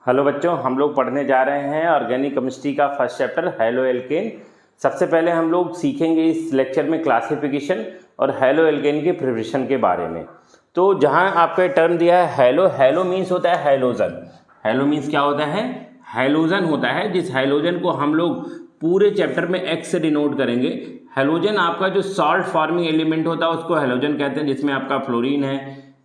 Hello बच्चों, हम लोग पढ़ने जा रहे हैं ऑर्गेनिक केमिस्ट्री का फर्स्ट चैप्टर हैलो एल्केन। सबसे पहले हम लोग सीखेंगे इस लेक्चर में क्लासिफिकेशन और हैलो एल्केन के प्रिपरेशन के बारे में। तो जहां आपका टर्म दिया है हैलो, हैलो मीन्स होता है हैलोजन। हैलो मीन्स क्या होता है? हैलोजन होता है। जिस हैलोजन को हम लोग पूरे चैप्टर में एक्स से डिनोट करेंगे। हैलोजन आपका जो सॉल्ट फॉर्मिंग एलिमेंट होता है उसको हैलोजन कहते हैं, जिसमें आपका फ्लोरीन है,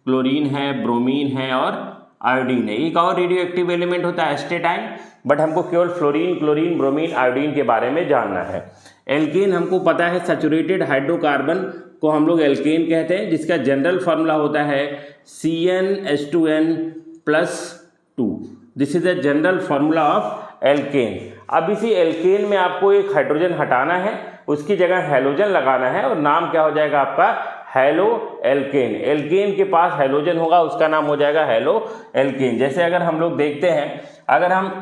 क्लोरीन है, ब्रोमीन है और आयोडीन है। एक और रेडियो एक्टिव एलिमेंट होता है एस्टेटाइन, बट हमको केवल फ्लोरीन, क्लोरीन, ब्रोमीन, आयोडीन के बारे में जानना है। एल्केन हमको पता है, सैचुरेटेड हाइड्रोकार्बन को हम लोग एल्केन कहते हैं, जिसका जनरल फार्मूला होता है CnH2n+2। This is the general formula of alkene. अब इसी एल्केन में आपको एक हाइड्रोजन हटाना है, उसकी जगह हैलोजन लगाना है और नाम क्या हो जाएगा आपका? Hello alkene. एल्केन के पास हैलोजन होगा, उसका नाम हो जाएगा हैलो एल्केन। जैसे अगर हम लोग देखते हैं, अगर हम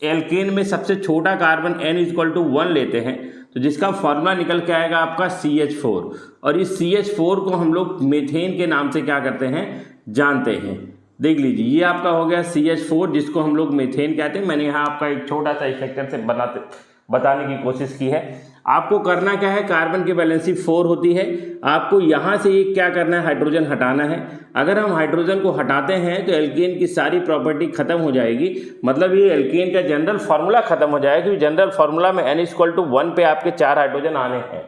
एल्केन में सबसे छोटा कार्बन N=1 लेते हैं तो जिसका फॉर्मूला निकल के आएगा आपका CH4, और इस CH4 को हम लोग मीथेन के नाम से क्या करते हैं, जानते हैं। देख लीजिए, ये आपका हो गया CH4, जिसको हम लोग मीथेन कहते हैं। मैंने यहाँ आपका एक छोटा सा स्ट्रक्चर से बताने की कोशिश की है। आपको करना क्या है, कार्बन की वैलेंसी 4 होती है, आपको यहाँ से एक क्या करना है, हाइड्रोजन हटाना है। अगर हम हाइड्रोजन को हटाते हैं तो एल्केन की सारी प्रॉपर्टी खत्म हो जाएगी, मतलब ये एल्केन का जनरल फार्मूला खत्म हो जाएगा, क्योंकि जनरल फार्मूला में N=1 पे आपके 4 हाइड्रोजन आने हैं।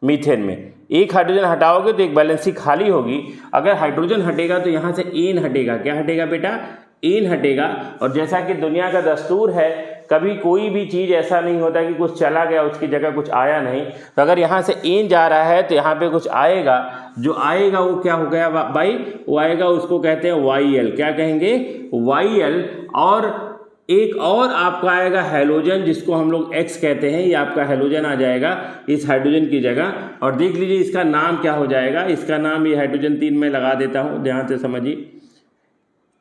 मीथेन में एक हाइड्रोजन हटाओगे तो एक वैलेंसी खाली होगी। अगर हाइड्रोजन हटेगा तो यहाँ से एन हटेगा। क्या हटेगा बेटा? एन हटेगा। और जैसा कि दुनिया का दस्तूर है, कभी कोई भी चीज़ ऐसा नहीं होता कि कुछ चला गया उसकी जगह कुछ आया नहीं। तो अगर यहाँ से एन जा रहा है तो यहाँ पे कुछ आएगा, जो आएगा वो क्या हो गया भाई? वो आएगा, उसको कहते हैं YL। क्या कहेंगे? YL। और एक और आपका आएगा हैलोजन, जिसको हम लोग X कहते हैं। ये आपका हैलोजन आ जाएगा इस हाइड्रोजन की जगह। और देख लीजिए इसका नाम क्या हो जाएगा। इसका नाम ये हाइड्रोजन 3 में लगा देता हूँ, ध्यान से समझिए।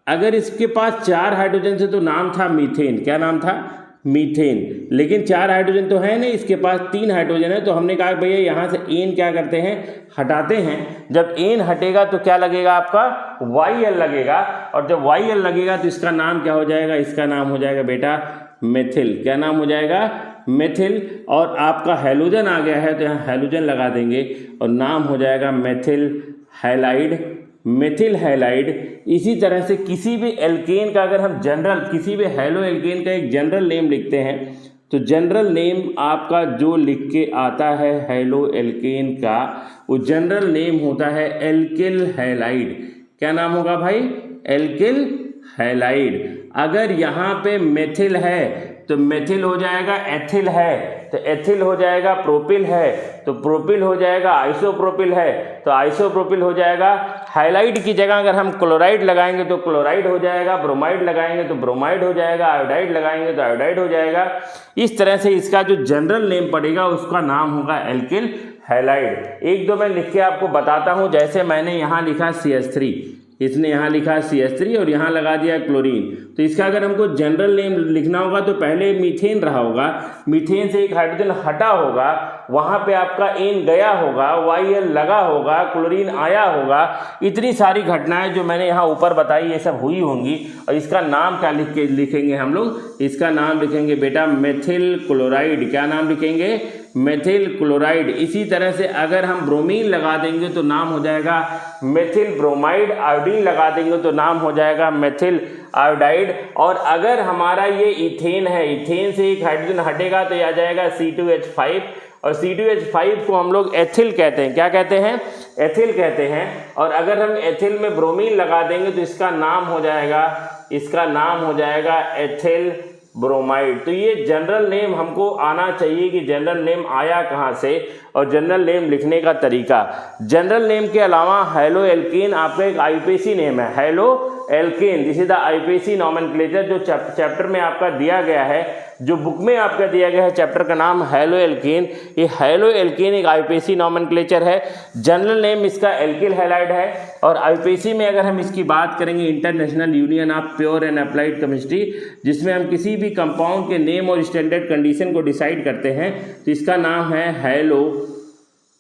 अगर इसके पास 4 हाइड्रोजन थे तो नाम था मीथेन। क्या नाम था? मीथेन। लेकिन 4 हाइड्रोजन तो है नहीं, इसके पास 3 हाइड्रोजन है। तो हमने कहा भैया यहाँ से एन क्या करते हैं, हटाते हैं। जब एन हटेगा तो क्या लगेगा आपका? YL लगेगा। और जब YL लगेगा तो इसका नाम क्या हो जाएगा? इसका नाम हो जाएगा बेटा मेथिल। क्या नाम हो जाएगा? मेथिल। और आपका हैलोजन आ गया है तो यहाँ हैलोजन लगा देंगे और नाम हो जाएगा मेथिल हैलाइड। Methyl halide. इसी तरह से किसी भी एल्केन का अगर हम जनरल, किसी भी हैलो एल्केन का एक जनरल नेम लिखते हैं तो जनरल नेम आपका जो लिख के आता है हैलो एल्केन का, वो जनरल नेम होता है एल्किल हैलाइड। क्या नाम होगा भाई? Alkyl halide. अगर यहाँ पे मेथिल है तो मेथिल हो जाएगा एथिल है, तो एथिल हो जाएगा प्रोपिल है, तो प्रोपिल हो जाएगा आइसोप्रोपिल है, तो आइसोप्रोपिल हो जाएगा। हाइलाइड की जगह अगर हम क्लोराइड लगाएंगे तो क्लोराइड हो जाएगा, ब्रोमाइड लगाएंगे तो ब्रोमाइड हो जाएगा, आयोडाइड लगाएंगे तो आयोडाइड हो जाएगा। इस तरह से इसका जो जनरल नेम पड़ेगा उसका नाम होगा एल्किल हैलाइड। एक दो मैं लिख के आपको बताता हूँ। जैसे मैंने यहाँ लिखा CH3, इसने यहाँ लिखा CH3 और यहाँ लगा दिया क्लोरीन। तो इसका अगर हमको जनरल नेम लिखना होगा तो पहले मीथेन रहा होगा, मीथेन से एक हाइड्रोजन हटा होगा, वहाँ पे आपका एन गया होगा, YL लगा होगा, क्लोरीन आया होगा। इतनी सारी घटनाएं जो मैंने यहाँ ऊपर बताई ये सब हुई होंगी। और इसका नाम क्या लिखेंगे हम लोग? इसका नाम लिखेंगे बेटा मेथिल क्लोराइड। क्या नाम लिखेंगे? Methyl chloride. इसी तरह से अगर हम ब्रोमीन लगा देंगे तो नाम हो जाएगा मेथिल ब्रोमाइड। आयोडीन लगा देंगे तो नाम हो जाएगा मेथिल आयोडाइड। और अगर हमारा ये इथेन है, इथेन से एक हाइड्रोजन हटेगा तो ये आ जाएगा C2H5, और C2H5 को हम लोग एथिल कहते हैं। क्या कहते हैं? एथिल कहते हैं। और अगर हम एथिल में ब्रोमीन लगा देंगे तो इसका नाम हो जाएगा, इसका नाम हो जाएगा एथिल ब्रोमाइड। तो ये जनरल नेम हमको आना चाहिए कि जनरल नेम आया कहाँ से और जनरल नेम लिखने का तरीका। जनरल नेम के अलावा हैलो एल्केन आपका एक IUPAC नेम है, haloalkane. This is the IUPAC nomenclature जो चैप्टर में आपका दिया गया है, जो बुक में आपका दिया गया है। चैप्टर का नाम हैलो एल्केन। ये हैलो एल्केन एक IUPAC नॉमेनक्लेचर है। जनरल नेम इसका एल्किल हैलाइड है। और IUPAC में अगर हम इसकी बात करेंगे, international union of pure and applied chemistry, जिसमें हम किसी भी कंपाउंड के नेम और स्टैंडर्ड कंडीशन को डिसाइड करते हैं, तो इसका नाम है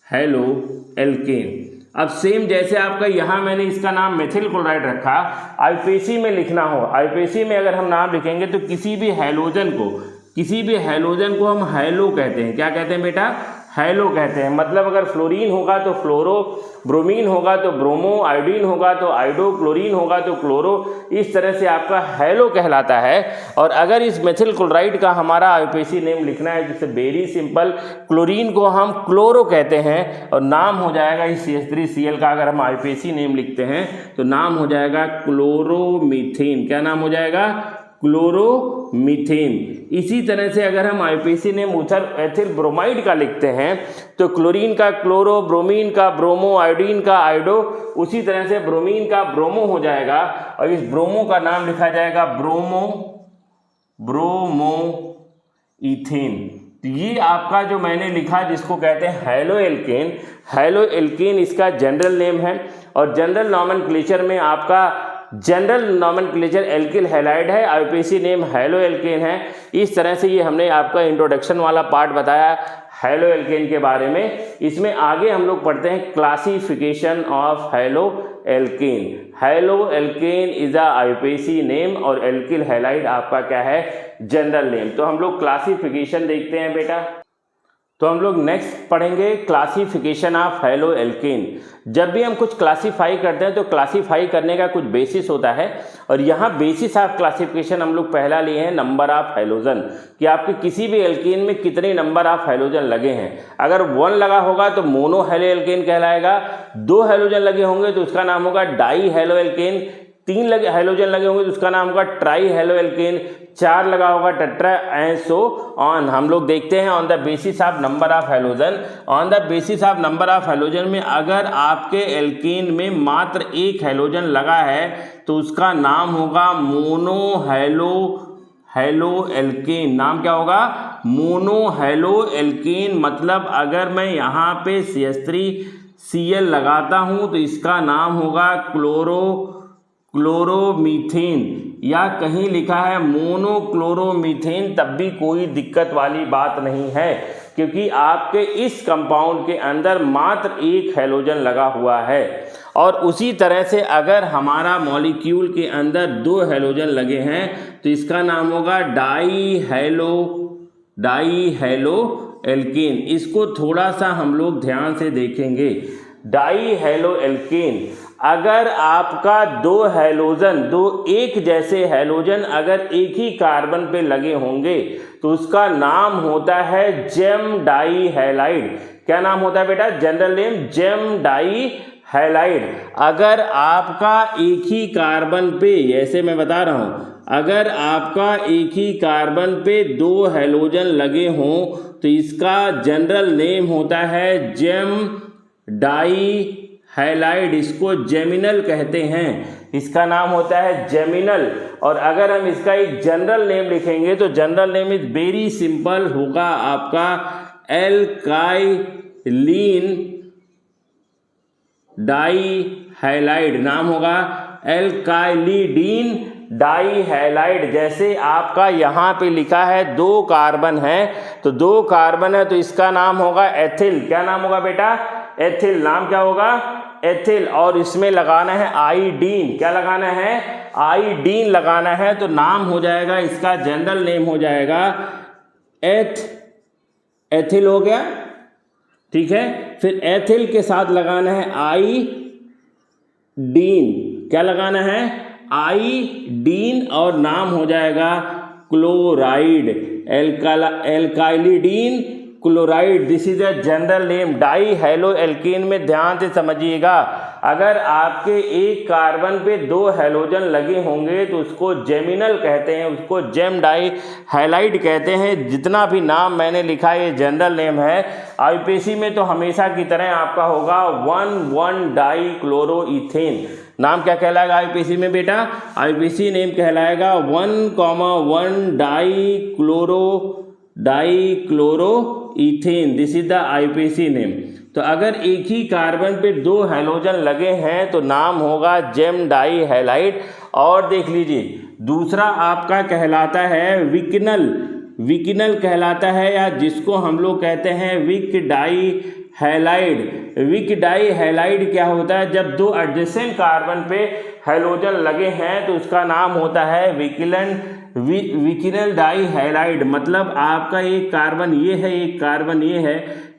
हैलो एल्केन। अब सेम जैसे आपका यहाँ मैंने इसका नाम मेथिल क्लोराइड रखा, आईयूपीएसी में लिखना हो, आईयूपीएसी में अगर हम नाम लिखेंगे तो किसी भी हैलोजन को हम हैलो कहते हैं। क्या कहते हैं बेटा? हैलो कहते हैं। मतलब अगर फ्लोरीन होगा तो फ्लोरो, ब्रोमीन होगा तो ब्रोमो, आयोडीन होगा तो आयोडो, क्लोरीन होगा तो क्लोरो, इस तरह से आपका हैलो कहलाता है। और अगर इस मेथिल क्लोराइड का हमारा आईयूपीएसी नेम लिखना है, जैसे वेरी सिंपल, क्लोरीन को हम क्लोरो कहते हैं और नाम हो जाएगा इस CH3Cl का, अगर हम आईयूपीएसी नेम लिखते हैं तो नाम हो जाएगा क्लोरोमीथेन। क्या नाम हो जाएगा? क्लोरोमीथेन। इसी तरह से अगर हम आईयूपीएसी नेम एथिल ब्रोमाइड का लिखते हैं तो क्लोरीन का क्लोरो, ब्रोमीन का ब्रोमो, आयोडीन का आयोडो, उसी तरह से ब्रोमीन का ब्रोमो हो जाएगा और इस ब्रोमो का नाम लिखा जाएगा ब्रोमोइथेन। तो ये आपका जो मैंने लिखा जिसको कहते हैं हैलोएल्केन, हैलोएल्केन इसका जनरल नेम है और जनरल नॉमेनक्लेचर में आपका जनरल नॉमेनक्लेचर एल्किल हैलाइड है, आईयूपीएसी नेम हैलोएल्केन है। इस तरह से ये हमने आपका इंट्रोडक्शन वाला पार्ट बताया हैलोएल्केन के बारे में। इसमें आगे हम लोग पढ़ते हैं classification of haloalkane. Haloalkane is a IUPAC name और एल्किल हैलाइड आपका क्या है? General name. तो हम लोग क्लासिफिकेशन देखते हैं बेटा। तो हम लोग नेक्स्ट पढ़ेंगे क्लासिफिकेशन ऑफ हैलोएल्केन। जब भी हम कुछ क्लासीफाई करते हैं तो क्लासीफाई करने का कुछ बेसिस होता है और यहाँ बेसिस ऑफ क्लासिफिकेशन हम लोग पहला लिए हैं नंबर ऑफ हैलोजन, कि आपके किसी भी एल्केन में कितने नंबर ऑफ हैलोजन लगे हैं। अगर 1 लगा होगा तो मोनो हैलोएल्केन कहलाएगा, 2 हैलोजन लगे होंगे तो उसका नाम होगा डाई हैलोएल्केन, 3 हैलोजन लगे होंगे तो उसका नाम होगा ट्राई हैलोएल्केन, 4 लगा होगा टेट्रा, एंड सो ऑन। हम लोग देखते हैं on the basis of number of halogen. On the basis of number of halogen में अगर आपके एल्केन में मात्र 1 हैलोजन लगा है तो उसका नाम होगा मोनो हैलोएल्केन। नाम क्या होगा? Mono haloalkane. मतलब अगर मैं यहाँ पे CH3Cl लगाता हूँ तो इसका नाम होगा क्लोरोमीथेन, या कहीं लिखा है मोनोक्लोरोमीथेन, तब भी कोई दिक्कत वाली बात नहीं है, क्योंकि आपके इस कंपाउंड के अंदर मात्र 1 हैलोजन लगा हुआ है। और उसी तरह से अगर हमारा मॉलिक्यूल के अंदर 2 हैलोजन लगे हैं तो इसका नाम होगा डाई हैलोएल्केन। इसको थोड़ा सा हम लोग ध्यान से देखेंगे। डाई हैलोएल्केन, अगर आपका 2 हैलोजन, 2 एक जैसे हैलोजन अगर एक ही कार्बन पे लगे होंगे तो उसका नाम होता है जेम डाई हैलाइड। क्या नाम होता है बेटा? General name gem dihalide. अगर आपका एक ही कार्बन पे, ऐसे मैं बता रहा हूँ, अगर आपका एक ही कार्बन पे 2 हैलोजन लगे हों तो इसका जनरल नेम होता है जेम डाई हैलाइड। इसको जेमिनल कहते हैं, इसका नाम होता है जेमिनल। और अगर हम इसका एक जनरल नेम लिखेंगे तो general name is very simple होगा आपका एल्काइलिन डाई हैलाइड। नाम होगा एल्काइलिडीन डाई हैलाइड। जैसे आपका यहाँ पे लिखा है 2 कार्बन है तो 2 कार्बन है तो इसका नाम होगा एथिल। क्या नाम होगा बेटा? एथिल। नाम क्या होगा? एथिल। और इसमें लगाना है आइडीन। क्या लगाना है? आइडीन लगाना है तो नाम हो जाएगा, इसका जनरल नेम हो जाएगा एथिल हो गया, ठीक है। फिर एथिल के साथ लगाना है आइडीन। क्या लगाना है? आइडीन। और नाम हो जाएगा chloride, alkylidene chloride. This is a general name. Dihaloalkane में ध्यान से समझिएगा, अगर आपके एक कार्बन पे 2 हैलोजन लगे होंगे तो उसको जेमिनल कहते हैं, उसको जेम डाई हैलाइड कहते हैं। जितना भी नाम मैंने लिखा ये जनरल नेम है। आईयूपीएसी में तो हमेशा की तरह आपका होगा 1,1 डाई क्लोरोइथेन। नाम क्या कहलाएगा आईयूपीएसी में बेटा? आईयूपीएसी नेम कहलाएगा 1,1 dichloroethane. This is the IUPAC name. तो अगर एक ही कार्बन पे 2 हैलोजन लगे हैं तो नाम होगा जेम डाई हैलाइड। और देख लीजिए दूसरा आपका कहलाता है विकनल। विकनल कहलाता है, या जिसको हम लोग कहते हैं vic dihalide. Vic dihalide क्या होता है? जब दो एडजेसेंट कार्बन पे हैलोजन लगे हैं तो उसका नाम होता है विकिनल डाई हैलाइड। मतलब आपका एक कार्बन ये है, एक कार्बन ये है,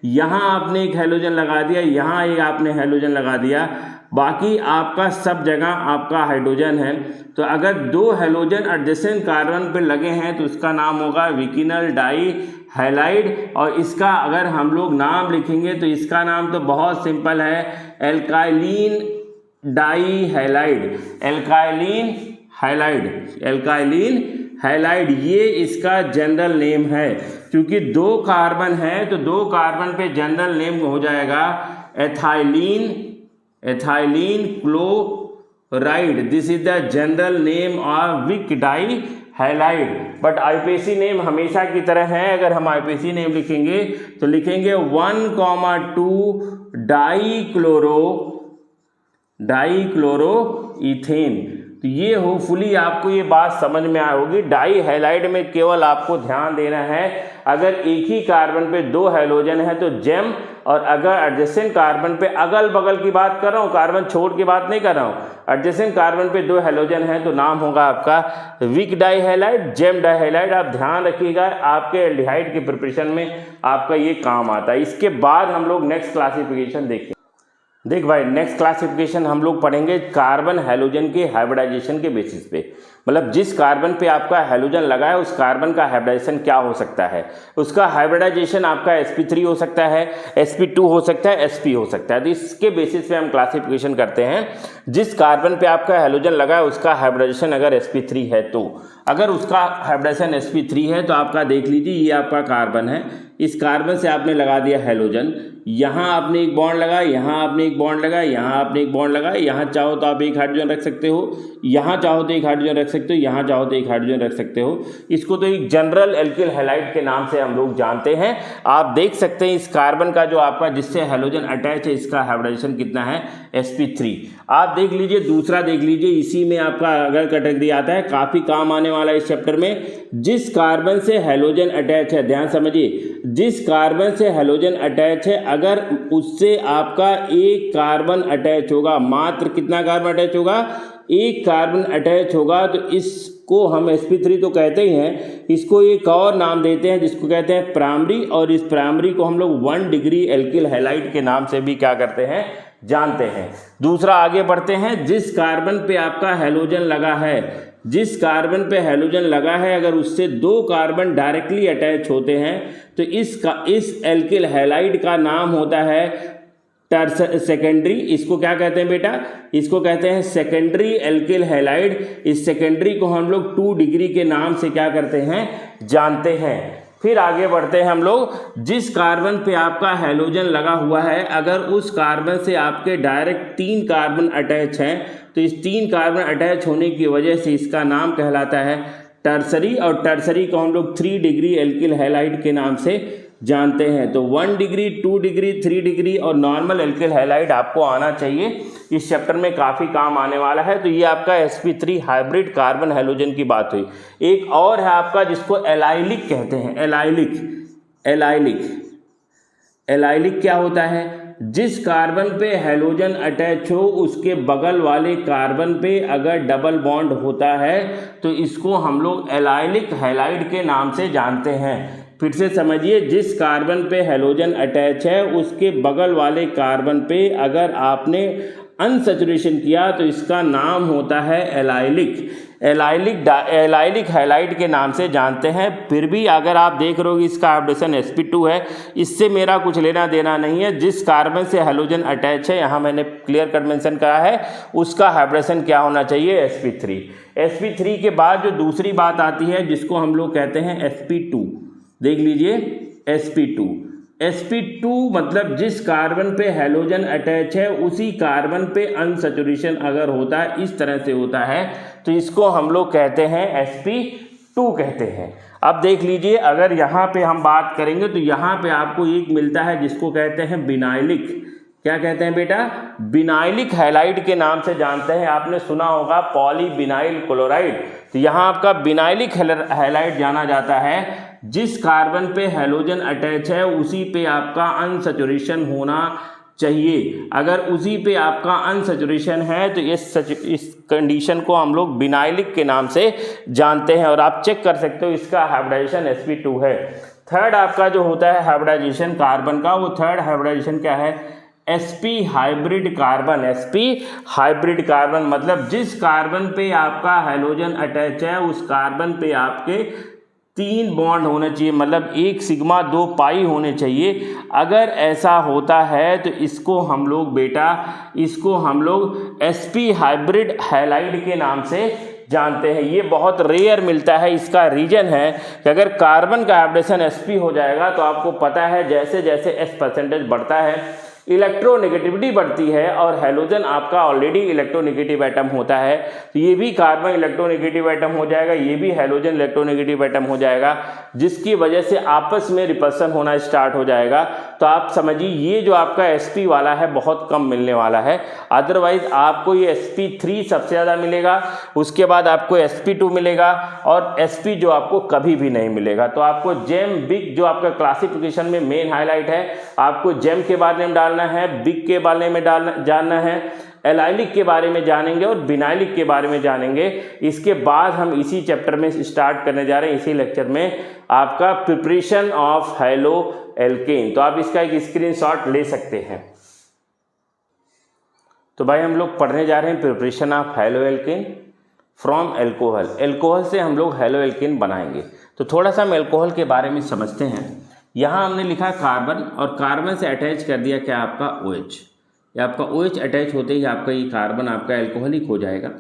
यहाँ आपने एक हैलोजन लगा दिया, यहाँ एक आपने हैलोजन लगा दिया, बाकी आपका सब जगह आपका हाइड्रोजन है। तो अगर दो हैलोजन एडजेसेंट कार्बन पे लगे हैं तो उसका नाम होगा विकिनल डाई हैलाइड। और इसका अगर हम लोग नाम लिखेंगे तो इसका नाम तो बहुत सिंपल है, एल्काइलिन डाई हैलाइड। एल्काइलिन हैलाइड, एल्काइलिन हैलाइड ये इसका जनरल नेम है। क्योंकि दो कार्बन है तो दो कार्बन पे जनरल नेम हो जाएगा ethylene, ethylene chloride. This is the general name of vic dihalide. But IUPAC name हमेशा की तरह है। अगर हम आईपीसी नेम लिखेंगे तो लिखेंगे 1,2 डाईक्लोरो इथेन। तो ये होपफुली आपको ये बात समझ में आई होगी। डाई हैलाइड में केवल आपको ध्यान देना है, अगर एक ही कार्बन पे दो हैलोजन है तो जेम, और अगर एडजेसेंट कार्बन पे, अगल बगल की बात कर रहा हूँ, कार्बन छोड़ की बात नहीं कर रहा हूँ, एडजेसेंट कार्बन पे दो हैलोजन है तो नाम होगा आपका vic dihalide, gem dihalide. आप ध्यान रखिएगा, आपके एल्डिहाइड के प्रिपरेशन में आपका ये काम आता है। इसके बाद हम लोग नेक्स्ट क्लासिफिकेशन देखें। देख भाई, नेक्स्ट क्लासिफिकेशन हम लोग पढ़ेंगे कार्बन हैलोजन के हाइब्रिडाइजेशन के बेसिस पे। मतलब जिस कार्बन पे आपका हैलोजन लगा है उस कार्बन का हाइब्रिडाइजेशन क्या हो सकता है। उसका हाइब्रिडाइजेशन आपका sp3 हो सकता है, sp2 हो सकता है, sp हो सकता है। तो इसके बेसिस पे हम क्लासिफिकेशन करते हैं। जिस कार्बन पे आपका हैलोजन लगा है उसका हाइब्रिडाइजेशन अगर sp3 है तो, अगर उसका हाइब्रिडाइजेशन sp3 है तो आपका देख लीजिए, ये आपका कार्बन है, इस कार्बन से आपने लगा दिया हैलोजन, यहाँ आपने एक बॉन्ड लगा, यहाँ आपने एक बॉन्ड लगा, यहाँ आपने एक बॉन्ड लगा, यहाँ चाहो तो आप एक हाइड्रोजन रख सकते हो, यहाँ चाहो तो एक हाइड्रोजन रख सकते हो, यहाँ चाहो तो एक हाइड्रोजन रख सकते हो। इसको तो एक जनरल एल्किल हैलाइड के नाम से हम लोग जानते हैं। आप देख सकते हैं इस कार्बन का जो आपका जिससे हैलोजन अटैच है इसका हाइब्रिडाइजेशन कितना है, sp3। आप देख लीजिए, दूसरा देख लीजिए, इसी में आपका अगर कैटेगरी आता है, काफ़ी काम आने वाला है इस चैप्टर में। जिस कार्बन से हैलोजन अटैच है, ध्यान समझिए, जिस कार्बन से हैलोजन अटैच है अगर उससे आपका एक कार्बन अटैच होगा, मात्र कितना कार्बन अटैच होगा, एक कार्बन अटैच होगा, तो इसको हम sp3 तो कहते ही हैं, इसको एक और नाम देते हैं जिसको कहते हैं प्राइमरी। और इस प्राइमरी को हम लोग 1 डिग्री एल्किल हैलाइड के नाम से भी क्या करते हैं, जानते हैं। दूसरा आगे बढ़ते हैं, जिस कार्बन पे आपका हैलोजन लगा है, जिस कार्बन पे हैलोजन लगा है अगर उससे दो कार्बन डायरेक्टली अटैच होते हैं तो इस एल्किल हैलाइड का नाम होता है सेकेंडरी। इसको क्या कहते हैं बेटा, इसको कहते हैं सेकेंडरी एल्किल हैलाइड। इस सेकेंडरी को हम लोग 2 डिग्री के नाम से क्या करते हैं, जानते हैं। फिर आगे बढ़ते हैं हम लोग, जिस कार्बन पे आपका हैलोजन लगा हुआ है अगर उस कार्बन से आपके डायरेक्ट 3 कार्बन अटैच हैं तो इस 3 कार्बन अटैच होने की वजह से इसका नाम कहलाता है टर्सरी। और टर्सरी को हम लोग 3 डिग्री एल्किल हैलाइड के नाम से जानते हैं। तो 1 डिग्री, 2 डिग्री, 3 डिग्री और नॉर्मल एल्किल हैलाइड आपको आना चाहिए, इस चैप्टर में काफ़ी काम आने वाला है। तो ये आपका sp3 हाइब्रिड कार्बन हैलोजन की बात हुई। एक और है आपका जिसको एलाइलिक कहते हैं, एलाइलिक। एलाइलिक, एलाइलिक क्या होता है, जिस कार्बन पे हैलोजन अटैच हो उसके बगल वाले कार्बन पे अगर डबल बॉन्ड होता है तो इसको हम लोग एलाइलिक हैलाइड के नाम से जानते हैं। फिर से समझिए, जिस कार्बन पे हैलोजन अटैच है उसके बगल वाले कार्बन पे अगर आपने अनसैचुरेशन किया तो इसका नाम होता है एलाइलिक। एलाइलिक हैलाइड के नाम से जानते हैं। फिर भी अगर आप देख रहे हो इसका हाइब्रिडेशन sp2 है, इससे मेरा कुछ लेना देना नहीं है। जिस कार्बन से हैलोजन अटैच है, यहाँ मैंने क्लियर कट मेंशन करा है, उसका हाइब्रिडेशन क्या होना चाहिए, sp3। sp3 के बाद जो दूसरी बात आती है जिसको हम लोग कहते हैं sp2, देख लीजिए sp2। sp2 मतलब जिस कार्बन पे हैलोजन अटैच है उसी कार्बन पे अनसैचुरेशन अगर होता है, इस तरह से होता है, तो इसको हम लोग कहते हैं sp2 कहते हैं। अब देख लीजिए, अगर यहाँ पे हम बात करेंगे तो यहाँ पे आपको एक मिलता है जिसको कहते हैं विनाइलिक। क्या कहते हैं बेटा, विनाइलिक हैलाइड के नाम से जानते हैं। आपने सुना होगा पॉलीविनाइल क्लोराइड, तो यहाँ आपका विनाइलिक हैलाइड जाना जाता है। जिस कार्बन पे हैलोजन अटैच है उसी पे आपका अनसैचुरेशन होना चाहिए। अगर उसी पे आपका अनसैचुरेशन है तो इस कंडीशन को हम लोग विनाइलिक के नाम से जानते हैं। और आप चेक कर सकते हो, इसका हाइब्रिडाइजेशन sp2 है। थर्ड आपका जो होता है हाइब्रिडाइजेशन कार्बन का, वो थर्ड हाइब्रिडाइजेशन क्या है, sp hybrid carbon. sp hybrid carbon मतलब जिस कार्बन पे आपका हैलोजन अटैच है उस कार्बन पे आपके 3 बॉन्ड होने चाहिए, मतलब 1 सिग्मा 2 पाई होने चाहिए। अगर ऐसा होता है तो इसको हम लोग बेटा, इसको हम लोग sp हाइब्रिड हैलाइड के नाम से जानते हैं। ये बहुत रेयर मिलता है। इसका रीजन है कि अगर कार्बन का हाइब्रिडेशन sp हो जाएगा तो आपको पता है जैसे जैसे s परसेंटेज बढ़ता है इलेक्ट्रोनेगेटिविटी बढ़ती है, और हैलोजन आपका ऑलरेडी इलेक्ट्रोनेगेटिव एटम होता है, तो ये भी कार्बन इलेक्ट्रोनेगेटिव एटम हो जाएगा, ये भी हैलोजन इलेक्ट्रोनेगेटिव एटम हो जाएगा, जिसकी वजह से आपस में रिपल्सन होना स्टार्ट हो जाएगा। तो आप समझिए ये जो आपका sp वाला है बहुत कम मिलने वाला है। अदरवाइज आपको ये sp3 सबसे ज़्यादा मिलेगा, उसके बाद आपको sp2 मिलेगा, और sp जो आपको कभी भी नहीं मिलेगा। तो आपको जेम बिग जो आपका क्लासिफिकेशन में मेन हाईलाइट है, आपको जेम के बारे में डालना है, बिग के बारे में जानना है, एलाइलिक के बारे में जानेंगे और विनाइलिक के बारे में जानेंगे। इसके बाद हम इसी चैप्टर में स्टार्ट करने जा रहे हैं, इसी लेक्चर में आपका प्रिपरेशन ऑफ हैलो एल्केन। तो आप इसका एक स्क्रीनशॉट ले सकते हैं। तो भाई हम लोग पढ़ने जा रहे हैं preparation of haloalkane from alcohol. Alcohol से हम लोग हैलो एल्केन बनाएंगे। तो थोड़ा सा हम एल्कोहल के बारे में समझते हैं। यहाँ हमने लिखा कार्बन, और कार्बन से अटैच कर दिया क्या आपका OH। या आपका OH अटैच होते ही आपका ये कार्बन आपका एल्कोहलिक हो जाएगा।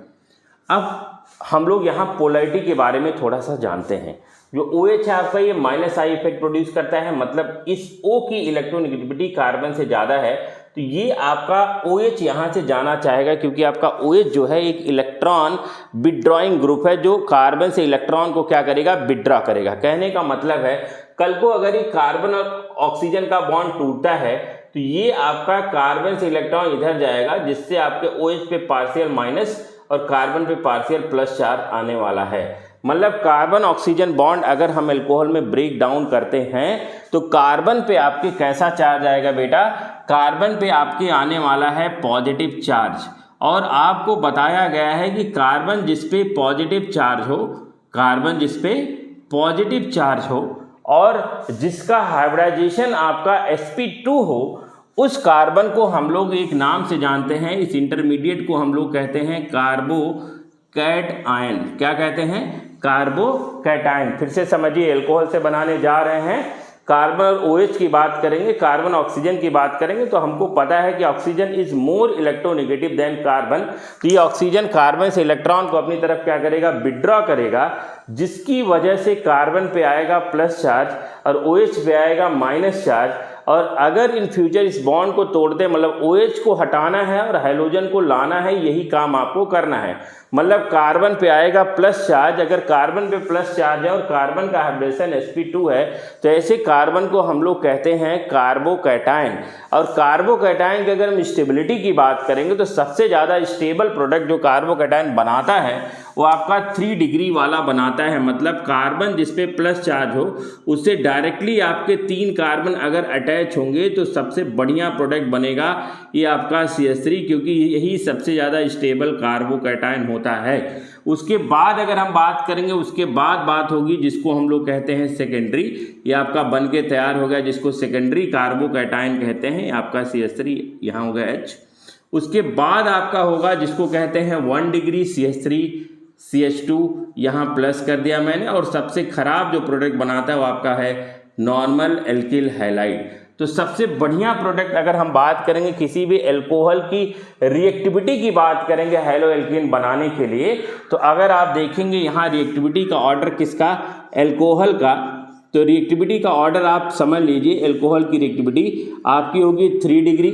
अब हम लोग यहाँ पोलैरिटी के बारे में थोड़ा सा जानते हैं। जो OH है आपका ये -I इफेक्ट प्रोड्यूस करता है, मतलब इस O की इलेक्ट्रोनेगेटिविटी कार्बन से ज़्यादा है, तो ये आपका OH यहाँ से जाना चाहेगा, क्योंकि आपका OH जो है एक इलेक्ट्रॉन विड्रॉइंग ग्रुप है जो कार्बन से इलेक्ट्रॉन को क्या करेगा, विड्रॉ करेगा। कहने का मतलब है कल को अगर ये कार्बन और ऑक्सीजन का बॉन्ड टूटता है तो ये आपका कार्बन से इलेक्ट्रॉन इधर जाएगा, जिससे आपके OH पे पार्शियल माइनस और कार्बन पे पार्शियल प्लस चार्ज आने वाला है। मतलब कार्बन ऑक्सीजन बॉन्ड अगर हम एल्कोहल में ब्रेक डाउन करते हैं तो कार्बन पे आपके कैसा चार्ज आएगा बेटा, कार्बन पे आपके आने वाला है पॉजिटिव चार्ज। और आपको बताया गया है कि कार्बन जिस पे पॉजिटिव चार्ज हो, कार्बन जिस पे पॉजिटिव चार्ज हो और जिसका हाइब्रिडाइजेशन आपका sp2 हो, उस कार्बन को हम लोग एक नाम से जानते हैं। इस इंटरमीडिएट को हम लोग कहते हैं कार्बोकैटायन। क्या कहते हैं, कार्बोकैटायन। फिर से समझिए, एल्कोहल से बनाने जा रहे हैं, कार्बन और OH की बात करेंगे, कार्बन ऑक्सीजन की बात करेंगे, तो हमको पता है कि oxygen is more electronegative than carbon. तो ये ऑक्सीजन कार्बन से इलेक्ट्रॉन को अपनी तरफ क्या करेगा, विड्रॉ करेगा, जिसकी वजह से कार्बन पे आएगा प्लस चार्ज और OH पे आएगा माइनस चार्ज। और अगर इन फ्यूचर इस बॉन्ड को तोड़ दे, मतलब OH को हटाना है और हाइड्रोजन को लाना है, यही काम आपको करना है। मतलब कार्बन पे आएगा प्लस चार्ज, अगर कार्बन पे प्लस चार्ज है और कार्बन का हाइब्रिडेशन sp2 है तो ऐसे कार्बन को हम लोग कहते हैं कार्बोकैटायन। और कार्बोकैटायन की अगर हम स्टेबिलिटी की बात करेंगे तो सबसे ज़्यादा स्टेबल प्रोडक्ट जो कार्बोकैटायन बनाता है वो आपका 3 डिग्री वाला बनाता है। मतलब कार्बन जिसपे प्लस चार्ज हो उससे डायरेक्टली आपके 3 कार्बन अगर अटैच होंगे तो सबसे बढ़िया प्रोडक्ट बनेगा ये आपका CH3, क्योंकि यही सबसे ज़्यादा स्टेबल कार्बोकैटायन होता है। उसके बाद अगर हम बात करेंगे, उसके बाद बात होगी जिसको हम लोग कहते हैं सेकेंडरी। ये आपका बन के तैयार हो गया जिसको सेकेंडरी कार्बोकैटायन कहते हैं, आपका CH3 यहाँ हो गया H। उसके बाद आपका होगा जिसको कहते हैं 1 डिग्री CH3 CH2 यहाँ प्लस कर दिया मैंने। और सबसे खराब जो प्रोडक्ट बनाता है वो आपका है नॉर्मल एल्किल हैलाइड। तो सबसे बढ़िया प्रोडक्ट अगर हम बात करेंगे किसी भी एल्कोहल की रिएक्टिविटी की बात करेंगे हैलो एल्कीन बनाने के लिए, तो अगर आप देखेंगे यहाँ रिएक्टिविटी का ऑर्डर किसका, एल्कोहल का, तो रिएक्टिविटी का ऑर्डर आप समझ लीजिए। एल्कोहल की रिएक्टिविटी आपकी होगी 3 डिग्री,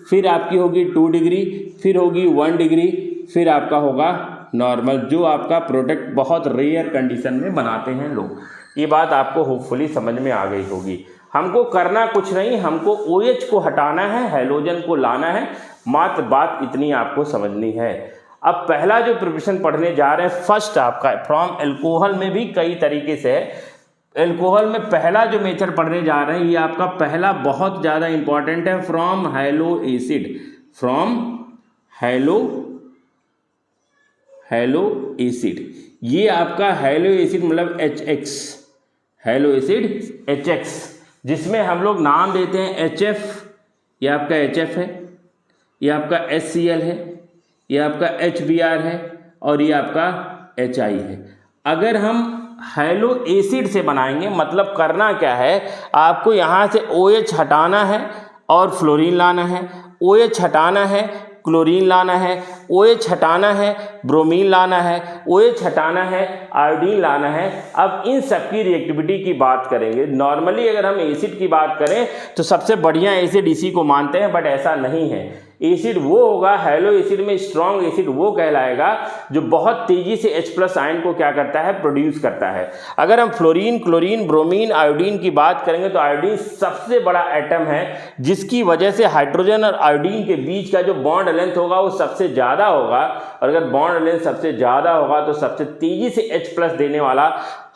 फिर आपकी होगी 2 डिग्री, फिर होगी 1 डिग्री, फिर आपका होगा नॉर्मल, जो आपका प्रोडक्ट बहुत रेयर कंडीशन में बनाते हैं लोग। ये बात आपको होपफुली समझ में आ गई होगी। हमको करना कुछ नहीं, हमको OH को हटाना है, हैलोजन को लाना है, मात्र बात इतनी आपको समझनी है। अब पहला जो प्रिपरेशन पढ़ने जा रहे हैं फर्स्ट आपका फ्रॉम एल्कोहल में भी कई तरीके से है। एल्कोहल में पहला जो मेथड पढ़ने जा रहे हैं ये आपका पहला बहुत ज़्यादा इंपॉर्टेंट है, from hello acid, from hello acid. ये आपका हैलो एसिड मतलब HX, हैलो एसिड HX, जिसमें हम लोग नाम देते हैं HF, ये आपका HF है, ये आपका HCl है, ये आपका HBr है और ये आपका HI है। अगर हम हैलो एसिड से बनाएंगे मतलब करना क्या है, आपको यहाँ से OH हटाना है और फ्लोरीन लाना है, OH हटाना है, क्लोरीन लाना है, OH हटाना है, ब्रोमीन लाना है, OH हटाना है, आयोडीन लाना है। अब इन सब की रिएक्टिविटी की बात करेंगे। नॉर्मली अगर हम एसिड की बात करें तो सबसे बढ़िया एसिड इसी को मानते हैं, बट ऐसा नहीं है। एसिड वो होगा, हैलो एसिड में स्ट्रॉन्ग एसिड वो कहलाएगा जो बहुत तेज़ी से H+ आयन को क्या करता है, प्रोड्यूस करता है। अगर हम फ्लोरीन, क्लोरीन, ब्रोमीन, आयोडीन की बात करेंगे तो आयोडीन सबसे बड़ा एटम है जिसकी वजह से हाइड्रोजन और आयोडीन के बीच का जो बॉन्ड लेंथ होगा वो सबसे ज़्यादा होगा, और अगर बॉन्ड लेंथ सबसे ज़्यादा होगा तो सबसे तेज़ी से H+ देने वाला